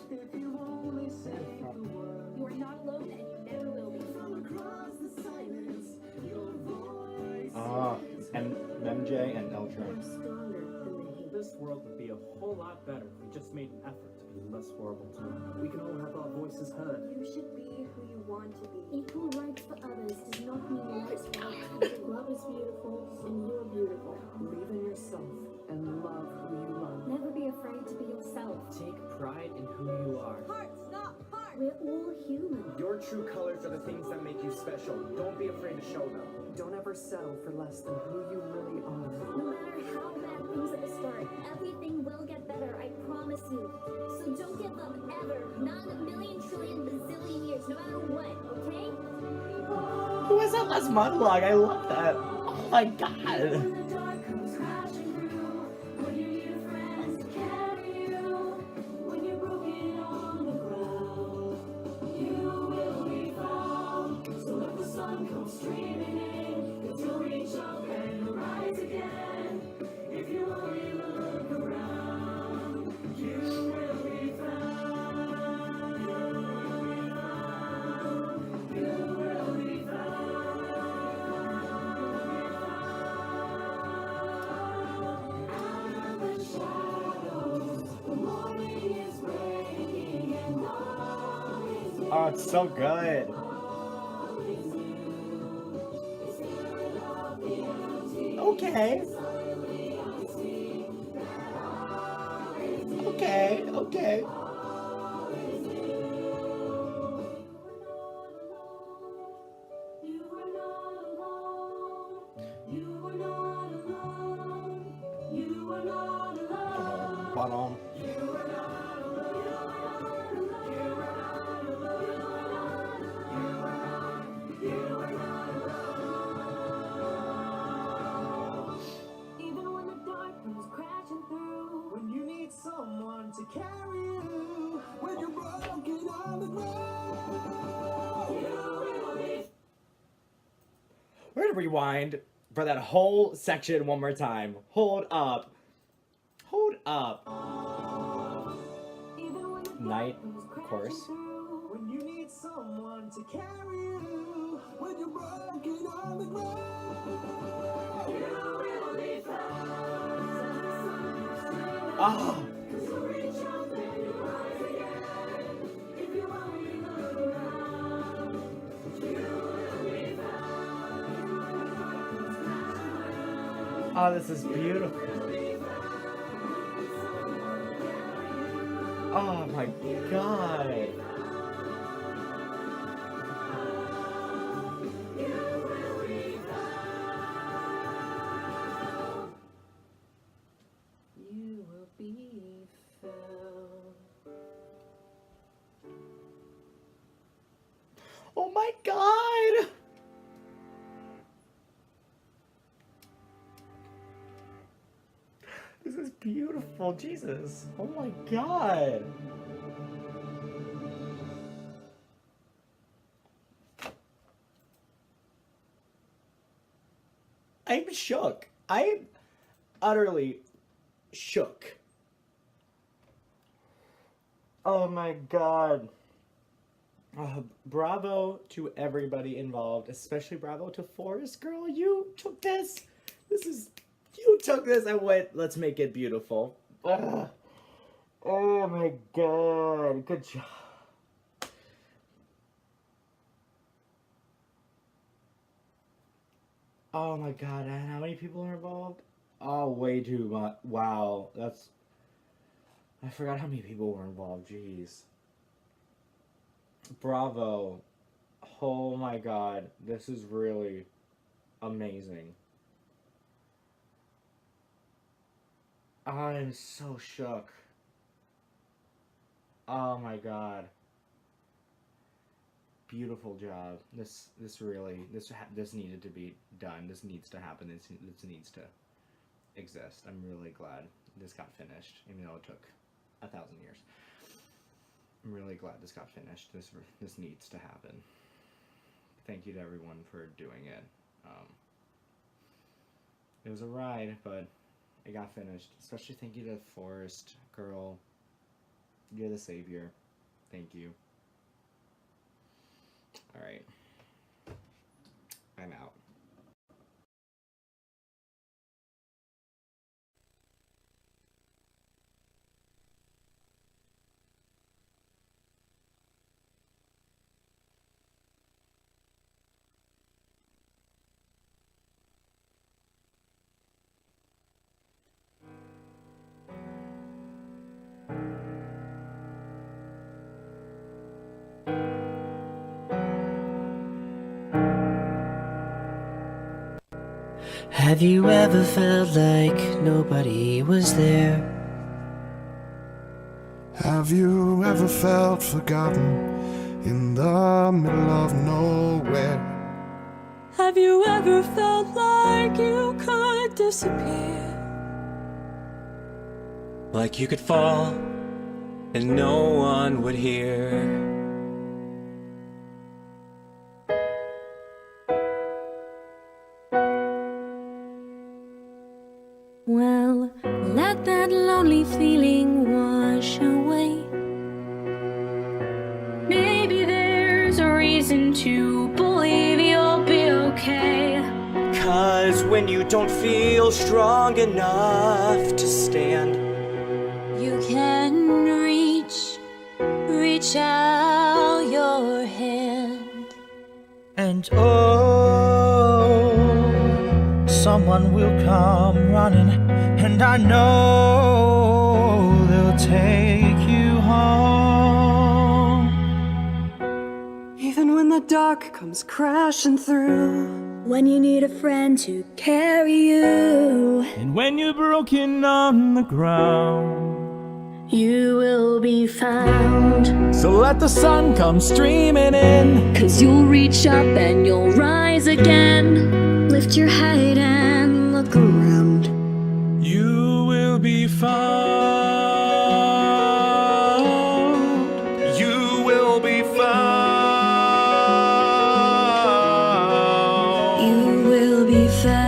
if you only say the word. You are not alone and you never will be. From across the silence, your voice And MJ and Eltron. stronger than the hate. This world would be a whole lot better if we just made an effort to be less horrible to one. We can all have our voices heard. You should be who you want to be. Equal rights for others does not mean less welcome. Love is beautiful and you're beautiful. Believe in yourself and love who you love. Never be afraid to be yourself. Take pride in who you are. Hearts, not hearts. We're all human. Your true colors are the things that make you special. Don't be afraid to show them. Don't ever settle for less than who you really are. No matter how bad things at the start, everything will get better, I promise you. So don't give up ever, not in a million trillion bazillion years, no matter what, okay? Who has that last monologue? I love that. Oh my god. When the dark comes crashing through, when you need a friend to carry you, when you're broken on the ground, you will be found. So let the sun come streaming in, 'cause you'll reach up and you'll rise again. If you only look around, you will be found. You will be found. You will be found. it's so good. Okay. Okay, okay. Ba-dum. Even when the dark comes crashing through, when you need someone to carry you, when you're broken on the ground, you will be. We're gonna rewind for that whole section one more time. Hold up. Hold up. Night, of course. When you need someone to carry you, when you're broken on the ground, you will be found. Oh. Oh, this is beautiful. Oh my god. You will be found. Oh my god. This is beautiful, Jesus. Oh my god. I'm shook. I'm utterly shook. Oh my god. Bravo to everybody involved, especially bravo to Forrest. Girl, you took this. You took this and went, let's make it beautiful. Ugh. Oh my god. Good job. Oh my god, and how many people are involved? Oh, way too much. Wow, I forgot how many people were involved, jeez. Bravo. Oh my god, this is really amazing. I'm so shook. Oh my god. Beautiful job. This needed to be done. This needs to happen. This needs to exist. I'm really glad this got finished, even though it took 1,000 years. I'm really glad this got finished. This needs to happen. Thank you to everyone for doing it. It was a ride, but it got finished. Especially thank you to Forrest, girl. You're the savior. Thank you. Alright. I'm out. Have you ever felt like nobody was there? Have you ever felt forgotten in the middle of nowhere? Have you ever felt like you could disappear? Like you could fall and no one would hear? Well, let that lonely feeling wash away. Maybe there's a reason to believe you'll be okay. 'Cause when you don't feel strong enough to stand, You can reach out your And oh, someone will come running, and I know they'll take you home. Even when the dark comes crashing through, When you need a friend to carry you, And when you're broken on the ground, you will be found. so let the sun come streaming in. 'Cause you'll reach up and you'll rise again. Lift your head and look around. You will be found. You will be found. You will be found.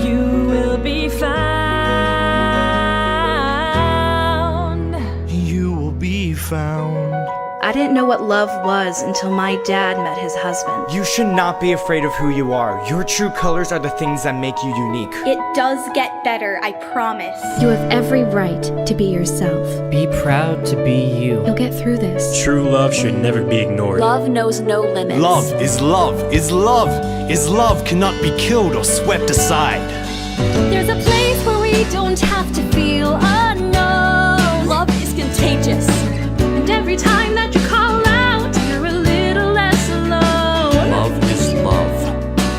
You will be found. You will be found. I didn't know what love was until my dad met his husband. You should not be afraid of who you are. Your true colors are the things that make you unique. It does get better, I promise. You have every right to be yourself. Be proud to be you. You'll get through this. True love should never be ignored. Love knows no limits. Love is love is love is love cannot be killed or swept aside. There's a place where we don't have to feel unknown. Love is contagious. And every time that you call out, you're a little less alone. Love is love.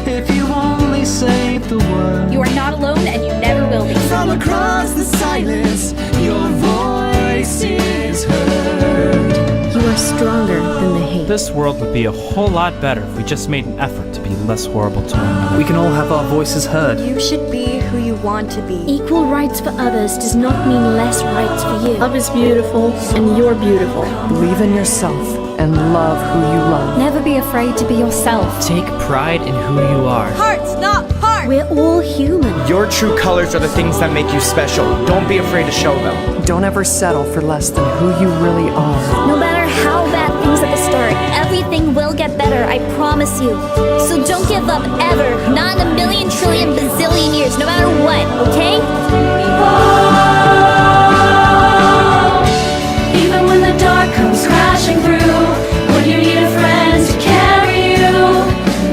if you only say the word. You are not alone and you never will be. From across the silence, your voice is heard. You are stronger than the hate. This world would be a whole lot better if we just made an effort to be less horrible to one another. We can all have our voices heard. You should be who you want to be. Equal rights for others does not mean less rights for you. Love is beautiful, and you're beautiful. Believe in yourself and love who you love. Never be afraid to be yourself. Take pride in who you are. Hearts, not hearts. We're all human. Your true colors are the things that make you special. Don't be afraid to show them. Don't ever settle for less than who you really are. No matter how bad things at the start, everything will get better, I promise you. So don't give up ever, not in a million trillion bazillion years, no matter what, okay? Even when the dark comes crashing through, when you need a friend to carry you,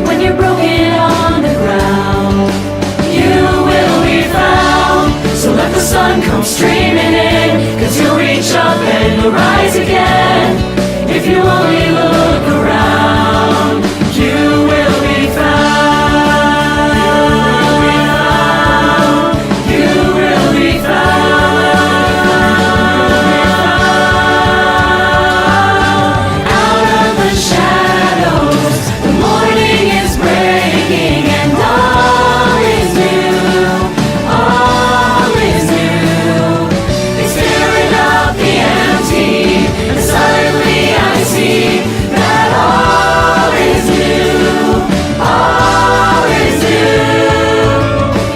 when you're broken on the ground, you will be found. So let the sun come streaming in, 'cause you'll reach up and you'll rise again. If you only look around, you will be found. You will be found. Out of the shadows, the morning is breaking, and all is new. All is new. It's filling up the empty, and suddenly I see that all is new. All is new.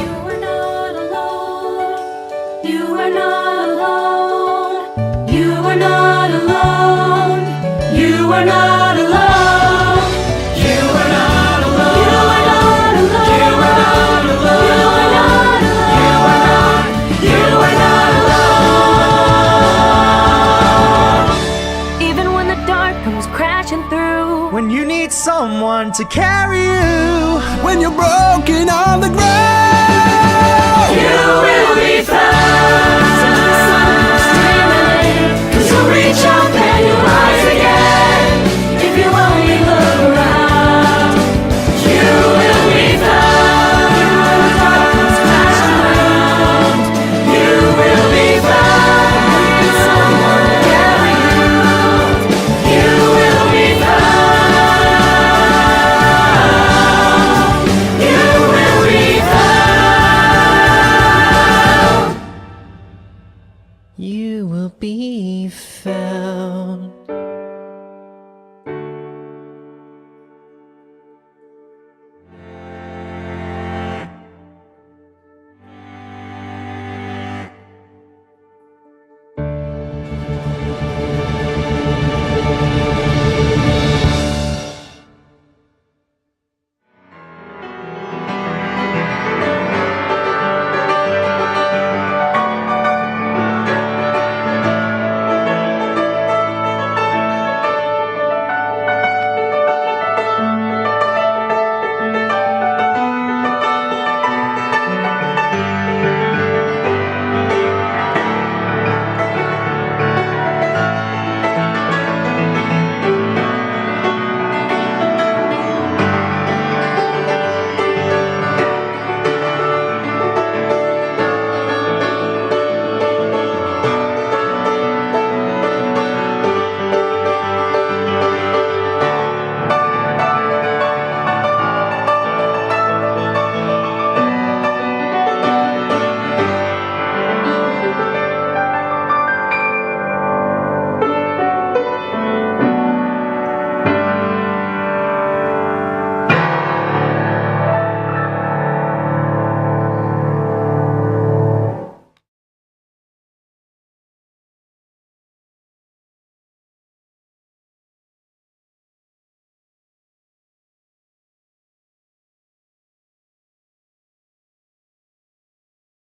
You are not alone. You are not alone. You are not alone. You are not alone. You are not alone. You are not alone. You are not alone. You are not alone. Even when the dark comes crashing through. When you need someone to carry you, when you're broken on the ground, You will be found.